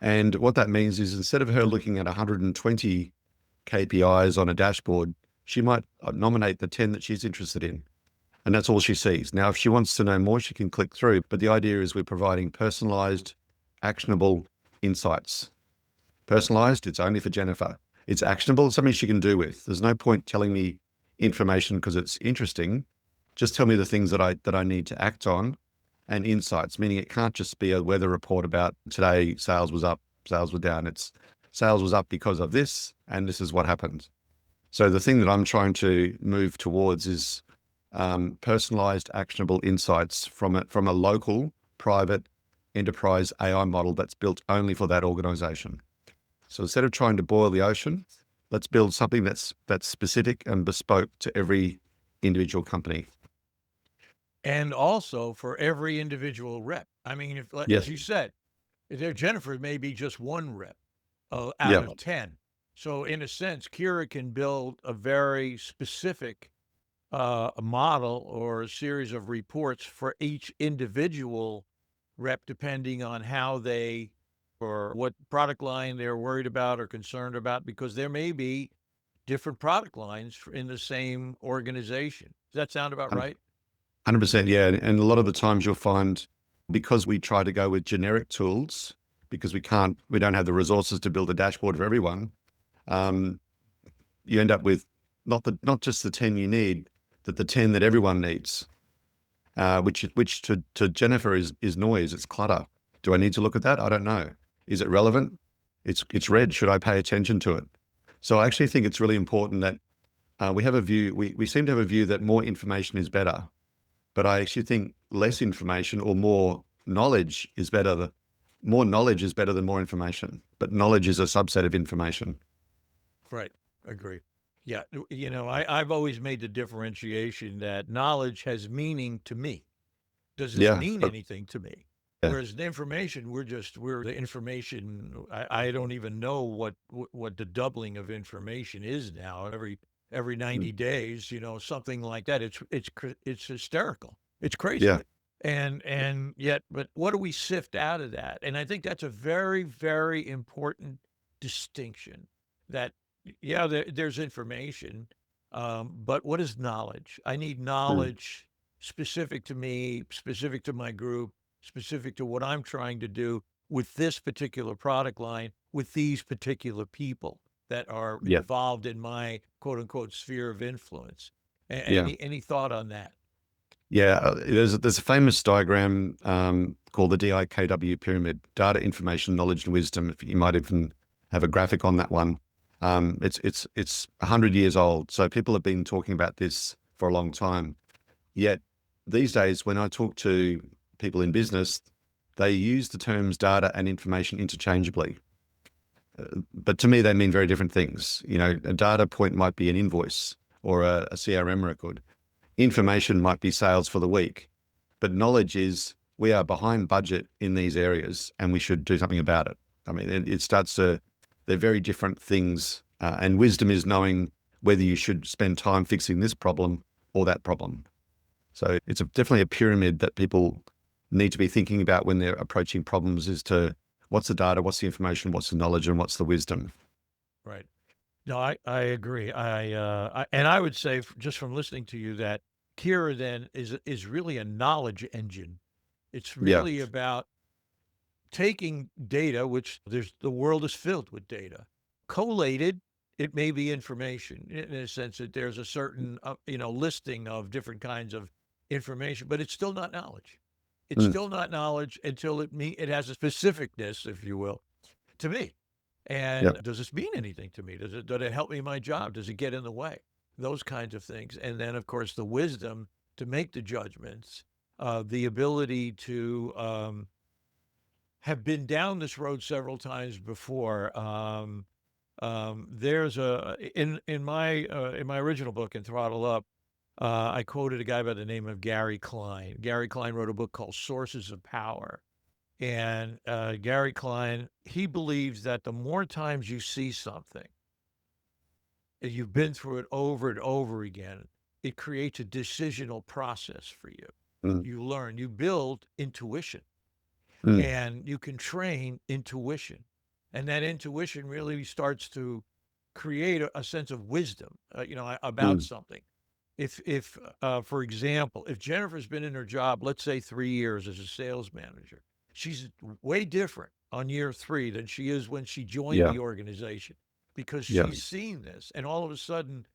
And what that means is instead of her looking at 120 KPIs on a dashboard, she might nominate the 10 that she's interested in. And that's all she sees. Now, if she wants to know more, she can click through. But the idea is we're providing personalized, actionable insights. Personalized, it's only for Jennifer. It's actionable, it's something she can do with. There's no point telling me information because it's interesting. Just tell me the things that I need to act on, and insights, meaning it can't just be a weather report about today sales was up, sales were down. It's sales was up because of this, and this is what happened. So the thing that I'm trying to move towards is personalized, actionable insights from a local, private enterprise AI model that's built only for that organization. So instead of trying to boil the ocean, let's build something that's specific and bespoke to every individual company. And also for every individual rep. I mean, if, Yes. as you said, Jennifer may be just one rep out Yeah. of 10. So in a sense, Kiraa can build a very specific model or a series of reports for each individual rep, depending on how they or what product line they're worried about or concerned about, because there may be different product lines in the same organization. Does that sound about right? 100%, yeah. And a lot of the times you'll find, because we try to go with generic tools, because we don't have the resources to build a dashboard for everyone, you end up with not just the 10 you need, but the 10 that everyone needs, which to Jennifer is noise, it's clutter. Do I need to look at that? I don't know. Is it relevant? It's red. Should I pay attention to it? So I actually think it's really important that we have a view, we seem to have a view that more information is better. But I actually think less information or more knowledge is better. More knowledge is better than more information, but knowledge is a subset of information. Right. Agree. Yeah. I've always made the differentiation that knowledge has meaning to me. Does it mean anything to me? Yeah. Whereas the information, we're the information. I don't even know what the doubling of information is now. Every 90 days, something like that. It's hysterical. It's crazy. Yeah. And yet, but what do we sift out of that? And I think that's a very, very important distinction that, yeah, there's information, but what is knowledge? I need knowledge specific to me, specific to my group, specific to what I'm trying to do with this particular product line, with these particular people that are involved in my quote unquote sphere of influence. Any thought on that? Yeah, there's a famous diagram called the DIKW pyramid, data, information, knowledge, and wisdom. If you might even have a graphic on that one. It's 100 years old, so people have been talking about this for a long time. Yet these days, when I talk to people in business, they use the terms data and information interchangeably. But to me, they mean very different things. A data point might be an invoice or a CRM record. Information might be sales for the week, but knowledge is we are behind budget in these areas and we should do something about it. I mean, they're very different things. And wisdom is knowing whether you should spend time fixing this problem or that problem. So it's definitely a pyramid that people need to be thinking about when they're approaching problems as to what's the data, what's the information, what's the knowledge, and what's the wisdom. Right. No, I agree. And I would say just from listening to you that Kiraa then is really a knowledge engine. It's Yeah. really about taking data, which the world is filled with data, collated. It may be information in a sense that there's a certain listing of different kinds of information, but it's still not knowledge. It's Mm. still not knowledge until it has a specificness, if you will, to me. And Yep. does this mean anything to me? Does it help me in my job? Does it get in the way? Those kinds of things. And then, of course, the wisdom to make the judgments, the ability to have been down this road several times before. There's in my original book in Throttle Up, I quoted a guy by the name of Gary Klein. Gary Klein wrote a book called Sources of Power. And Gary Klein, he believes that the more times you see something, and you've been through it over and over again, it creates a decisional process for you. Mm. You learn, you build intuition, Mm. and you can train intuition. And that intuition really starts to create a sense of wisdom, about Mm. something. If for example, if Jennifer's been in her job, let's say 3 years as a sales manager, she's way different on year 3 than she is when she joined Yeah. the organization because Yeah. she's seen this, and all of a sudden,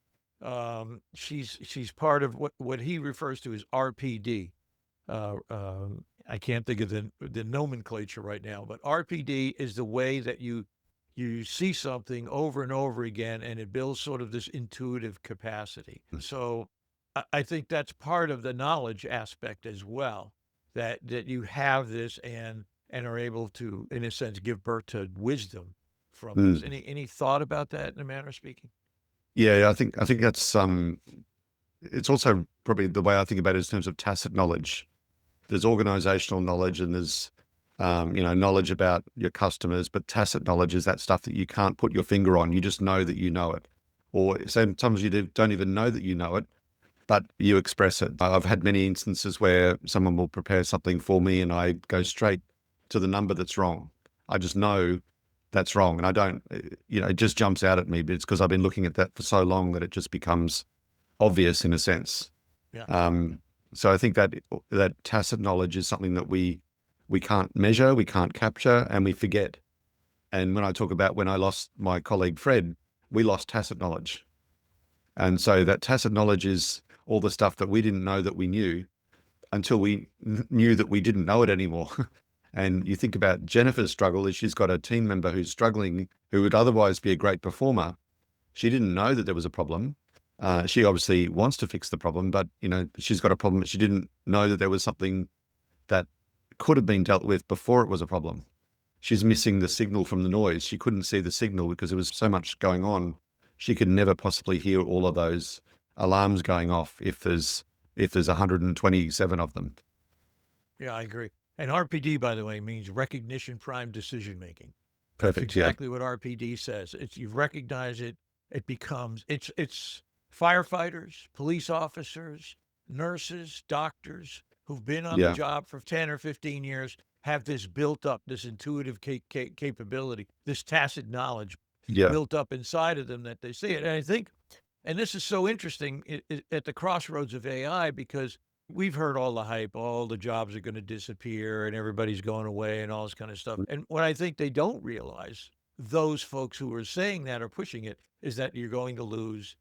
she's part of what he refers to as RPD. I can't think of the nomenclature right now, but RPD is the way that you see something over and over again, and it builds sort of this intuitive capacity. So I think that's part of the knowledge aspect as well, that you have this and are able to, in a sense, give birth to wisdom from this. Mm. Any thought about that in a manner of speaking? Yeah, I think that's it's also probably the way I think about it in terms of tacit knowledge. There's organizational knowledge and there's knowledge about your customers, but tacit knowledge is that stuff that you can't put your finger on. You just know that you know it. Or sometimes you don't even know that you know it, but you express it. I've had many instances where someone will prepare something for me and I go straight to the number that's wrong. I just know that's wrong. And I don't, it just jumps out at me, but it's because I've been looking at that for so long that it just becomes obvious in a sense. Yeah. So I think that tacit knowledge is something that we can't measure, we can't capture, and we forget. And when I talk about when I lost my colleague Fred, we lost tacit knowledge. And so that tacit knowledge is all the stuff that we didn't know that we knew until we knew that we didn't know it anymore. And you think about Jennifer's struggle is she's got a team member who's struggling, who would otherwise be a great performer. She didn't know that there was a problem. She obviously wants to fix the problem, but she's got a problem that she didn't know that there was something that could have been dealt with before it was a problem. She's missing the signal from the noise. She couldn't see the signal because there was so much going on. She could never possibly hear all of those alarms going off if there's 127 of them. Yeah, I agree. And RPD, by the way, means recognition prime decision making. Perfect. That's exactly what RPD says. It's you recognize it, it becomes it's firefighters, police officers, nurses, doctors who've been on the Yeah. job for 10 or 15 years have this built up, this intuitive capability, this tacit knowledge Yeah. built up inside of them that they see it. And I think, and this is so interesting at the crossroads of AI because we've heard all the hype, all the jobs are going to disappear and everybody's going away and all this kind of stuff. And what I think they don't realize, those folks who are saying that or pushing it, is that you're going to lose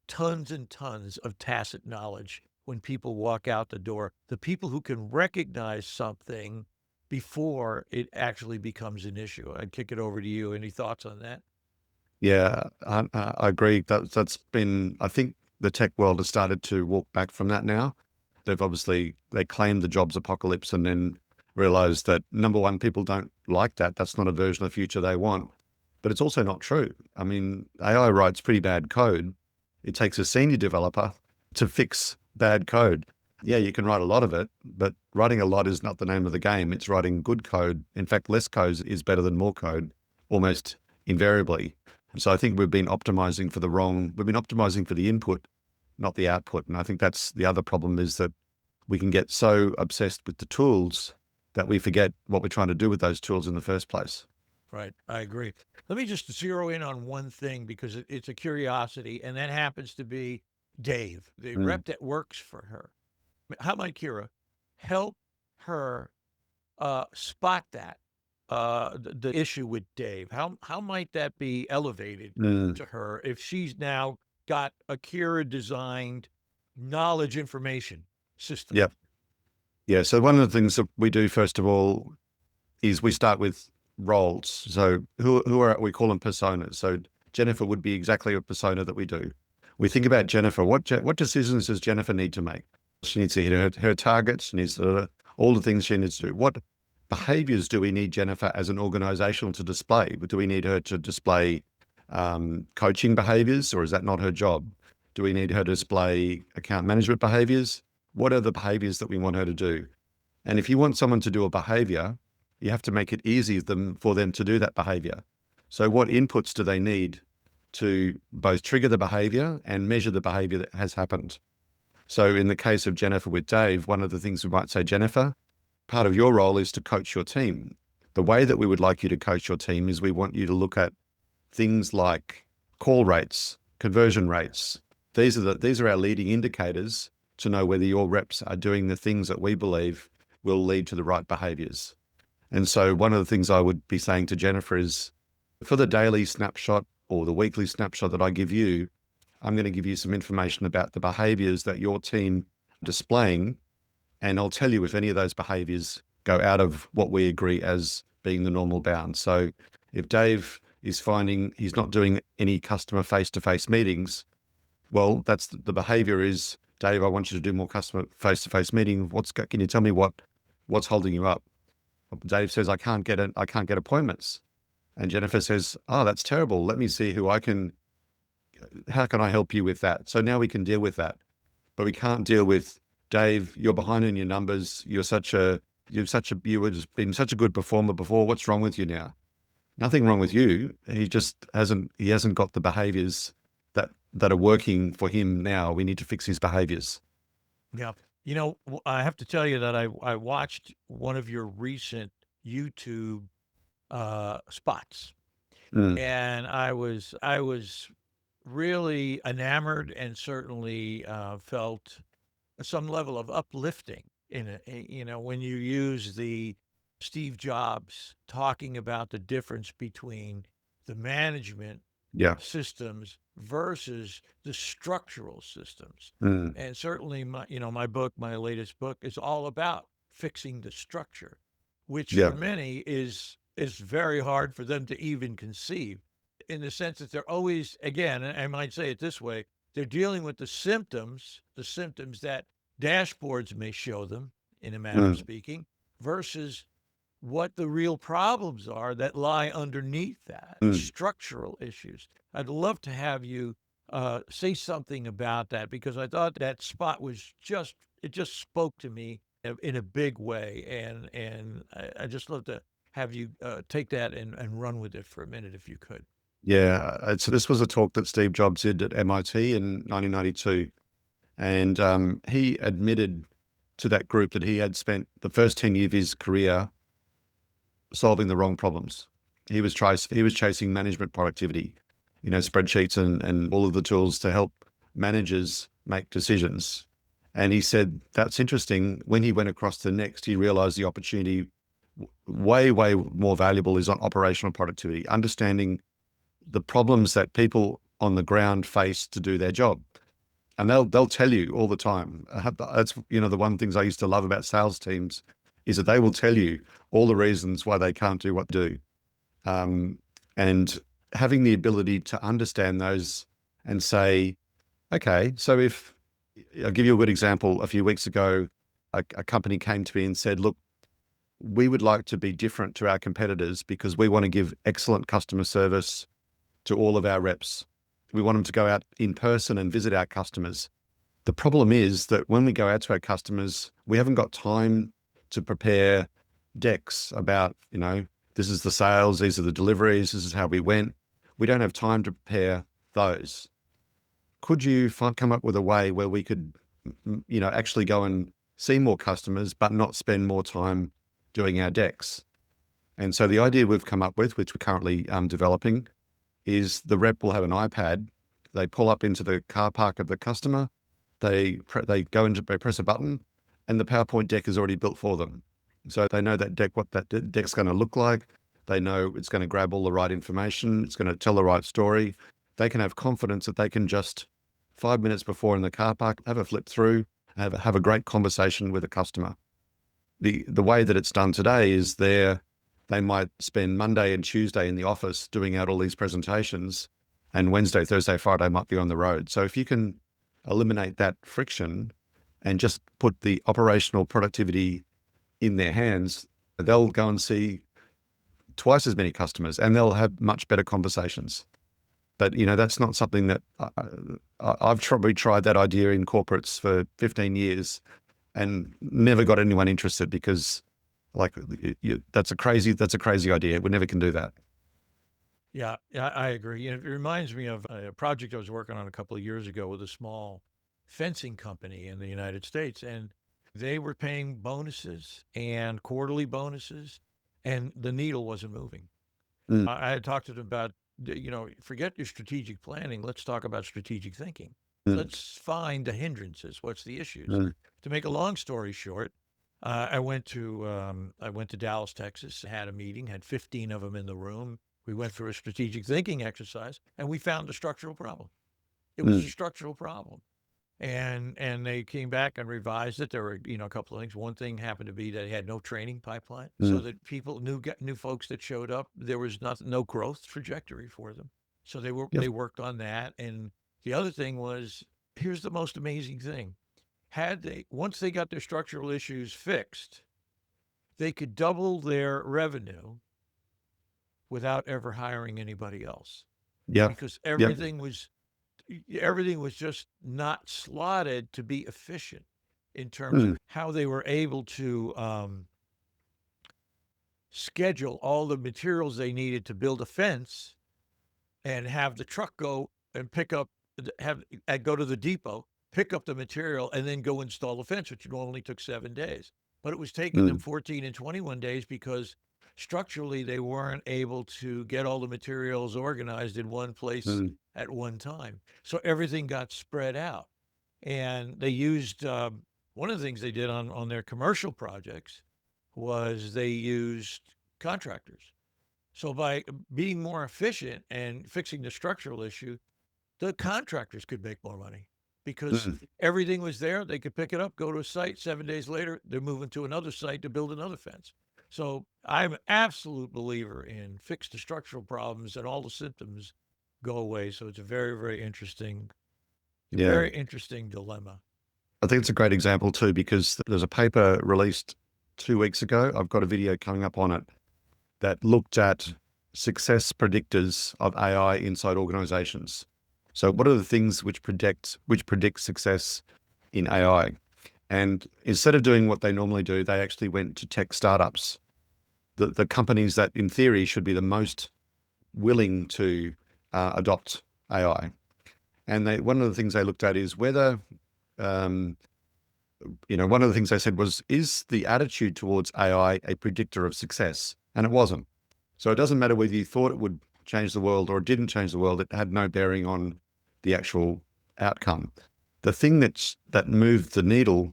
tons and tons of tacit knowledge when people walk out the door. The people who can recognize something before it actually becomes an issue. I'd kick it over to you. Any thoughts on that? Yeah, I agree. That's been, I think the tech world has started to walk back from that now. They claimed the jobs apocalypse and then realized that number one, people don't like that. That's not a version of the future they want. But it's also not true. I mean, AI writes pretty bad code. It takes a senior developer to fix bad code. Yeah, you can write a lot of it, but writing a lot is not the name of the game. It's writing good code. In fact, less code is better than more code, almost invariably. So I think we've been optimizing for the input, not the output. And I think that's the other problem is that we can get so obsessed with the tools that we forget what we're trying to do with those tools in the first place. Right. I agree. Let me just zero in on one thing because it's a curiosity, and that happens to be Dave, the Mm. rep that works for her. How might Kiraa help her spot that the issue with Dave? How might that be elevated Mm. to her if she's now got a Kiraa designed knowledge information system? Yep. Yeah. So one of the things that we do, first of all, is we start with roles. So who are, we call them personas. So Jennifer would be exactly a persona that we do. We think about Jennifer. What decisions does Jennifer need to make? She needs to hit her targets. She needs to, all the things she needs to do. What behaviors do we need Jennifer as an organization to display? Do we need her to display coaching behaviors, or is that not her job? Do we need her to display account management behaviors? What are the behaviors that we want her to do? And if you want someone to do a behavior, you have to make it easy for them to do that behavior. So what inputs do they need to both trigger the behavior and measure the behavior that has happened? So in the case of Jennifer with Dave, one of the things we might say, Jennifer, part of your role is to coach your team. The way that we would like you to coach your team is we want you to look at things like call rates, conversion rates. These are our leading indicators to know whether your reps are doing the things that we believe will lead to the right behaviors. And so one of the things I would be saying to Jennifer is, for the daily snapshot or the weekly snapshot that I give you, I'm going to give you some information about the behaviors that your team are displaying. And I'll tell you if any of those behaviors go out of what we agree as being the normal bound. So if Dave is finding he's not doing any customer face-to-face meetings, well, that's the behavior is, Dave, I want you to do more customer face-to-face meeting. Can you tell me what's holding you up? Dave says, I can't get appointments. And Jennifer says, oh, that's terrible. Let me see how can I help you with that? So now we can deal with that, but we can't deal with, Dave, you're behind in your numbers. You were just been such a good performer before. What's wrong with you now? Nothing wrong with you. He hasn't got the behaviors that are working for him now. We need to fix his behaviors. Yeah. You know, I have to tell you that I watched one of your recent YouTube spots, Mm. and I was really enamored and certainly felt some level of uplifting in it. You know, when you use the Steve Jobs talking about the difference between the management Yeah. systems versus the structural systems. Mm. And certainly my latest book is all about fixing the structure, which Yeah. for many is very hard for them to even conceive, in the sense that they're always, again, and I might say it this way, they're dealing with the symptoms that dashboards may show them, in a manner of Mm. speaking, versus what the real problems are that lie underneath that, the Mm. structural issues. I'd love to have you say something about that, because I thought that spot was it just spoke to me in a big way. And I just love to have you take that and run with it for a minute, if you could. Yeah. So this was a talk that Steve Jobs did at MIT in 1992. And he admitted to that group that he had spent the first 10 years of his career solving the wrong problems. He was chasing management productivity, spreadsheets and all of the tools to help managers make decisions. And he said, that's interesting. When he went across to Next, he realized the opportunity way, way more valuable is on operational productivity, understanding the problems that people on the ground face to do their job. And they'll tell you all the time. That's, the one things I used to love about sales teams is that they will tell you all the reasons why they can't do what they do. And having the ability to understand those and say, okay, so if I'll give you a good example. A few weeks ago, a company came to me and said, look, we would like to be different to our competitors because we want to give excellent customer service to all of our reps. We want them to go out in person and visit our customers. The problem is that when we go out to our customers, we haven't got time to prepare decks about, this is the sales, these are the deliveries, this is how we went. We don't have time to prepare those. Could you come up with a way where we could, actually go and see more customers, but not spend more time doing our decks. And so the idea we've come up with, which we're currently developing, is the rep will have an iPad. They pull up into the car park of the customer. They press a button, and the PowerPoint deck is already built for them. So they know what that deck's going to look like. They know it's going to grab all the right information. It's going to tell the right story. They can have confidence that they can just 5 minutes before in the car park, have a flip through, have a great conversation with a customer. The way that it's done today is they might spend Monday and Tuesday in the office doing out all these presentations, and Wednesday, Thursday, Friday might be on the road. So if you can eliminate that friction and just put the operational productivity in their hands, they'll go and see twice as many customers and they'll have much better conversations. But, that's not something that I've probably tried that idea in corporates for 15 years and never got anyone interested because that's a crazy idea. We never can do that. Yeah, I agree. It reminds me of a project I was working on a couple of years ago with a small fencing company in the United States, and they were paying bonuses and quarterly bonuses, and the needle wasn't moving. Mm. I had talked to them about, forget your strategic planning. Let's talk about strategic thinking. Mm. Let's find the hindrances. What's the issues? Mm. To make a long story short, I went to Dallas, Texas, had a meeting, had 15 of them in the room. We went through a strategic thinking exercise, and we found a structural problem. It was a structural problem. And they came back and revised it. There were, a couple of things. One thing happened to be that they had no training pipeline, so that people new folks that showed up, there was no growth trajectory for them. So they worked on that. And the other thing was, here's the most amazing thing. Once they got their structural issues fixed, they could double their revenue without ever hiring anybody else. Yeah. Because everything was just not slotted to be efficient in terms of how they were able to schedule all the materials they needed to build a fence and have the truck go and go to the depot, pick up the material, and then go install the fence, which normally took 7 days. But it was taking them 14 and 21 days because structurally they weren't able to get all the materials organized in one place at one time. So everything got spread out. And they used, one of the things they did on their commercial projects was they used contractors. So by being more efficient and fixing the structural issue, the contractors could make more money because everything was there. They could pick it up, go to a site. 7 days later, they're moving to another site to build another fence. So I'm an absolute believer in fix the structural problems and all the symptoms go away. So it's a very, very interesting, very interesting dilemma. I think it's a great example too, because there's a paper released 2 weeks ago. I've got a video coming up on it that looked at success predictors of AI inside organizations. So what are the things which predict success in AI? And instead of doing what they normally do, they actually went to tech startups, the companies that in theory should be the most willing to adopt AI. And one of the things they looked at is whether, one of the things they said was, is the attitude towards AI a predictor of success? And it wasn't. So it doesn't matter whether you thought it would change the world or it didn't change the world, it had no bearing on the actual outcome. The thing that moved the needle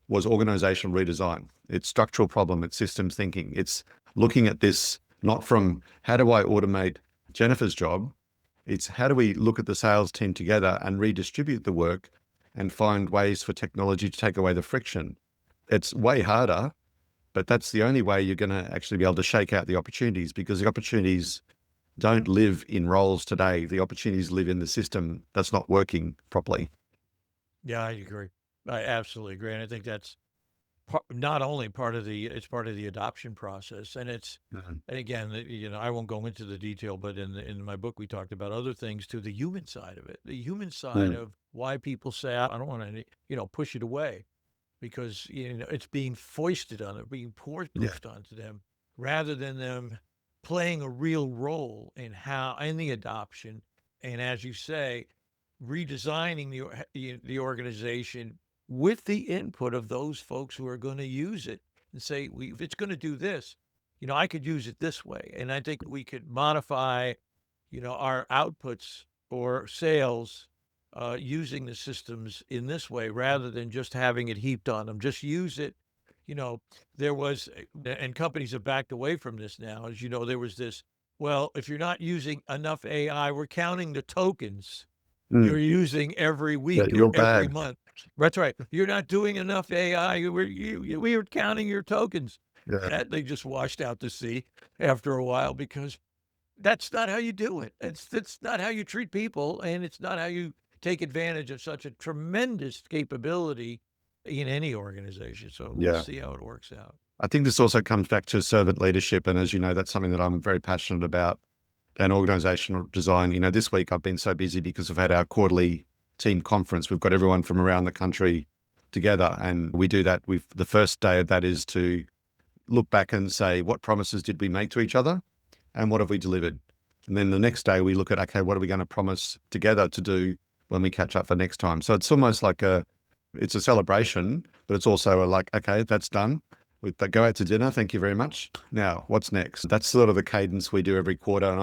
was organizational redesign. It's structural problem, it's systems thinking. It's looking at this not from how do I automate Jennifer's job, it's how do we look at the sales team together and redistribute the work and find ways for technology to take away the friction. It's way harder, but that's the only way you're going to actually be able to shake out the opportunities, because the opportunities don't live in roles today. The opportunities live in the system that's not working properly. Yeah, I agree. I absolutely agree. And I think that's not only it's part of the adoption process. And and again, I won't go into the detail, but in my book, we talked about other things too, the human side of it, the human side of why people say, I don't want to, push it away because, it's being foisted on them, being pushed onto them rather than them playing a real role in the adoption. And as you say, redesigning the organization with the input of those folks who are going to use it and say, if it's going to do this, I could use it this way. And I think we could modify, our outputs or sales using the systems in this way rather than just having it heaped on them. Just use it. There was, and companies have backed away from this now, as there was this, well, if you're not using enough AI, we're counting the tokens you're using every week You're or every bad. month. That's right. You're not doing enough AI. We were counting your tokens. Yeah. That they just washed out to sea after a while because that's not how you do it. That's not how you treat people, and it's not how you take advantage of such a tremendous capability in any organization. So we'll Yeah. see how it works out. I think this also comes back to servant leadership. And as you know, that's something that I'm very passionate about, and organizational design. This week I've been so busy because we've had our quarterly team conference. We've got everyone from around the country together, and we do that. The first day of that is to look back and say, what promises did we make to each other and what have we delivered? And then the next day we look at, okay, what are we going to promise together to do when we catch up for next time? So it's almost like it's a celebration, but it's also like, okay, that's done. We go out to dinner. Thank you very much. Now, what's next? That's sort of the cadence we do every quarter. And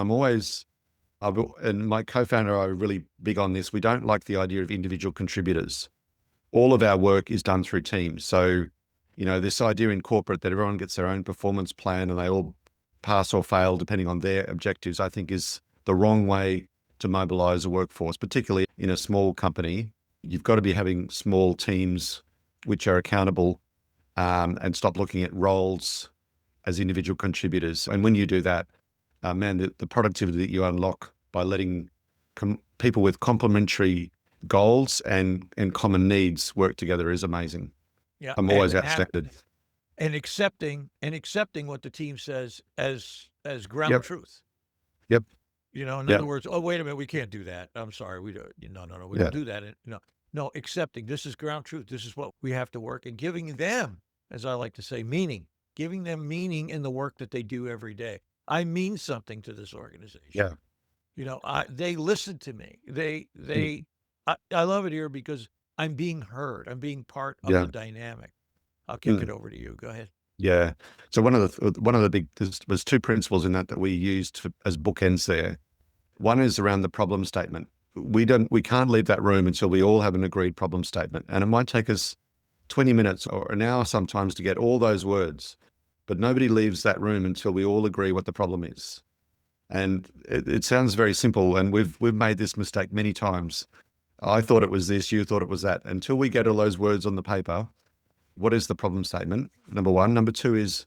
and my co-founder are really big on this. We don't like the idea of individual contributors. All of our work is done through teams. So, this idea in corporate that everyone gets their own performance plan and they all pass or fail depending on their objectives, I think is the wrong way to mobilize a workforce, particularly in a small company. You've got to be having small teams which are accountable, and stop looking at roles as individual contributors. And when you do that, the productivity that you unlock by letting people with complementary goals and common needs work together is amazing. Yeah, I'm always outstanding. And accepting what the team says as ground Yep. truth. Yep. In Yep. other words, oh, wait a minute, we can't do that. I'm sorry, we don't. No, we Yeah. don't do that. No, accepting this is ground truth. This is what we have to work, and giving them, as I like to say, meaning. Giving them meaning in the work that they do every day. I mean something to this organization. Yeah. They listen to me. I love it here because I'm being heard. I'm being part of Yeah. the dynamic. I'll kick it over to you. Go ahead. Yeah. So one of the big, there's two principles in that we used as bookends there. One is around the problem statement. We can't leave that room until we all have an agreed problem statement. And it might take us 20 minutes or an hour sometimes to get all those words, but nobody leaves that room until we all agree what the problem is. And it sounds very simple. And we've made this mistake many times. I thought it was this, you thought it was that. Until we get all those words on the paper, what is the problem statement? Number one. Number two is,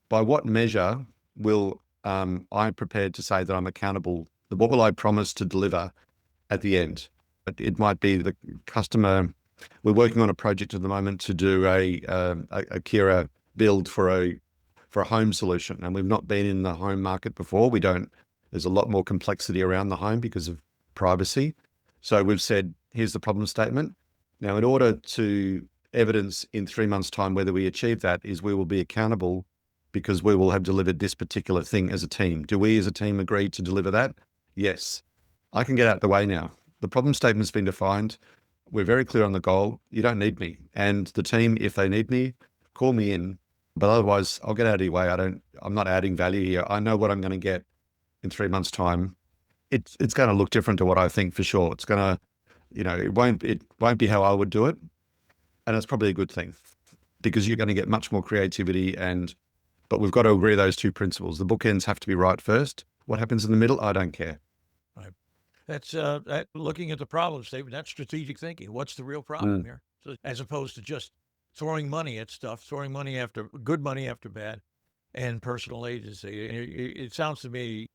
by what measure will I prepared to say that I'm accountable? What will I promise to deliver at the end? It might be the customer. We're working on a project at the moment to do a Kiraa build for a home solution, and we've not been in the home market before. There's a lot more complexity around the home because of privacy. So we've said, here's the problem statement. Now, in order to evidence in 3 months' time whether we achieve that, is we will be accountable because we will have delivered this particular thing as a team. Do we as a team agree to deliver that? Yes. I can get out the way now. The problem statement's been defined. We're very clear on the goal. You don't need me. And the team, if they need me, call me in. But otherwise, I'll get out of your way. I'm not adding value here. I know what I'm going to get in 3 months' time. It's going to look different to what I think for sure. It's going to, it won't be how I would do it. And it's probably a good thing because you're going to get much more creativity. But we've got to agree those two principles. The bookends have to be right first. What happens in the middle, I don't care. Right. That's looking at the problem statement. That's strategic thinking. What's the real problem here? So, as opposed to just throwing money at stuff, throwing money after good money after bad, and personal agency. It sounds to me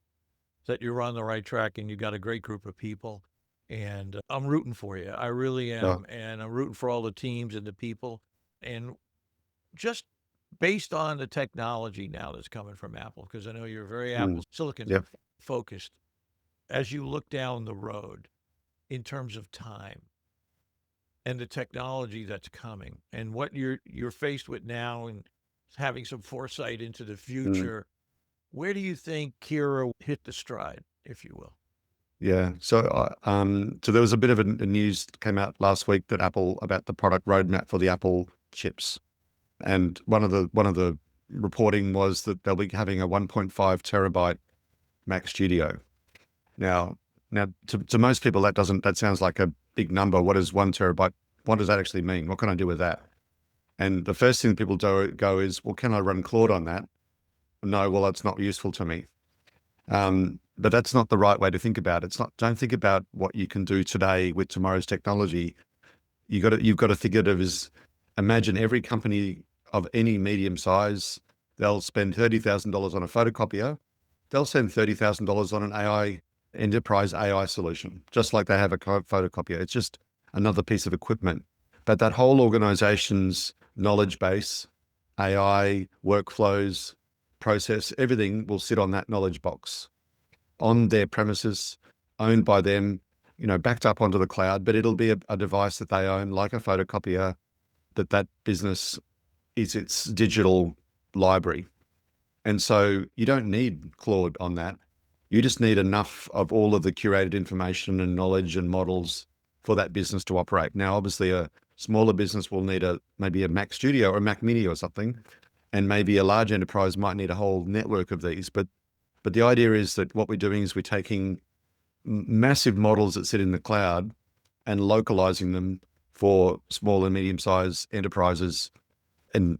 that you're on the right track and you've got a great group of people. And I'm rooting for you. I really am. Yeah. And I'm rooting for all the teams and the people. And just based on the technology now that's coming from Apple, because I know you're very Apple Silicon Yep. focused, as you look down the road in terms of time and the technology that's coming and what you're faced with now and having some foresight into the future, where do you think Kiraa hit the stride, if you will? Yeah. So there was a bit of a news that came out last week that Apple about the product roadmap for the Apple chips, and one of the reporting was that they'll be having a 1.5 terabyte Mac Studio. Now, to most people that sounds like a big number. What is 1 terabyte? What does that actually mean? What can I do with that? And the first thing people go is, well, can I run Claude on that? No, well, that's not useful to me. But that's not the right way to think about it. It's not. Don't think about what you can do today with tomorrow's technology. You've got to think of it as, imagine every company of any medium size, they'll spend $30,000 on a photocopier. They'll spend $30,000 on an enterprise AI solution, just like they have a photocopier. It's just another piece of equipment. But that whole organization's knowledge base, AI, workflows, process, everything will sit on that knowledge box on their premises, owned by them, backed up onto the cloud, but it'll be a device that they own, like a photocopier, that business is its digital library. And so you don't need Claude on that. You just need enough of all of the curated information and knowledge and models for that business to operate. Now, obviously, a smaller business will need maybe a Mac Studio or a Mac Mini or something, and maybe a large enterprise might need a whole network of these. But the idea is that what we're doing is we're taking massive models that sit in the cloud and localizing them for small and medium-sized enterprises, and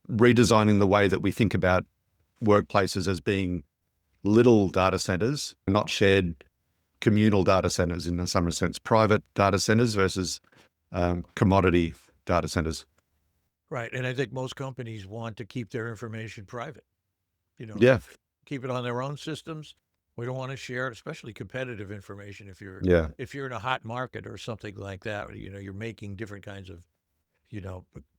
redesigning the way that we think about workplaces as being little data centers, not shared communal data centers in some sense, private data centers versus commodity data centers. Right. And I think most companies want to keep their information private, Yeah. keep it on their own systems. We don't want to share it, especially competitive information. If you're in a hot market or something like that, you're making different kinds of,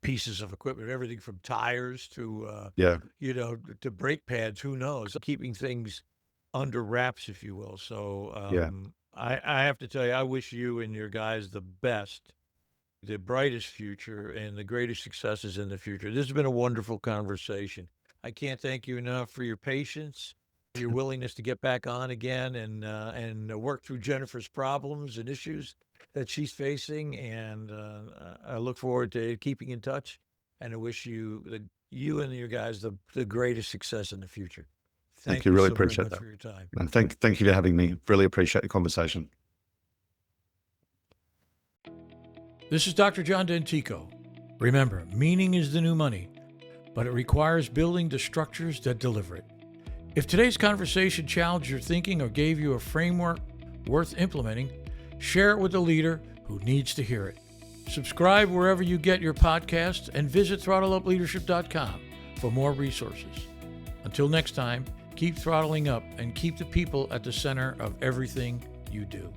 pieces of equipment, everything from tires to, to brake pads, who knows, keeping things under wraps, if you will. So I have to tell you, I wish you and your guys the best, the brightest future and the greatest successes in the future. This has been a wonderful conversation. I can't thank you enough for your patience, your willingness to get back on again and work through Jennifer's problems and issues that she's facing. And I look forward to keeping in touch. And I wish you and your guys the greatest success in the future. Thank you. Really so very appreciate much that. for your time. And thank you for having me. Really appreciate the conversation. This is Dr. John Dentico. Remember, meaning is the new money, but it requires building the structures that deliver it. If today's conversation challenged your thinking or gave you a framework worth implementing, share it with a leader who needs to hear it. Subscribe wherever you get your podcasts and visit throttleupleadership.com for more resources. Until next time, keep throttling up and keep the people at the center of everything you do.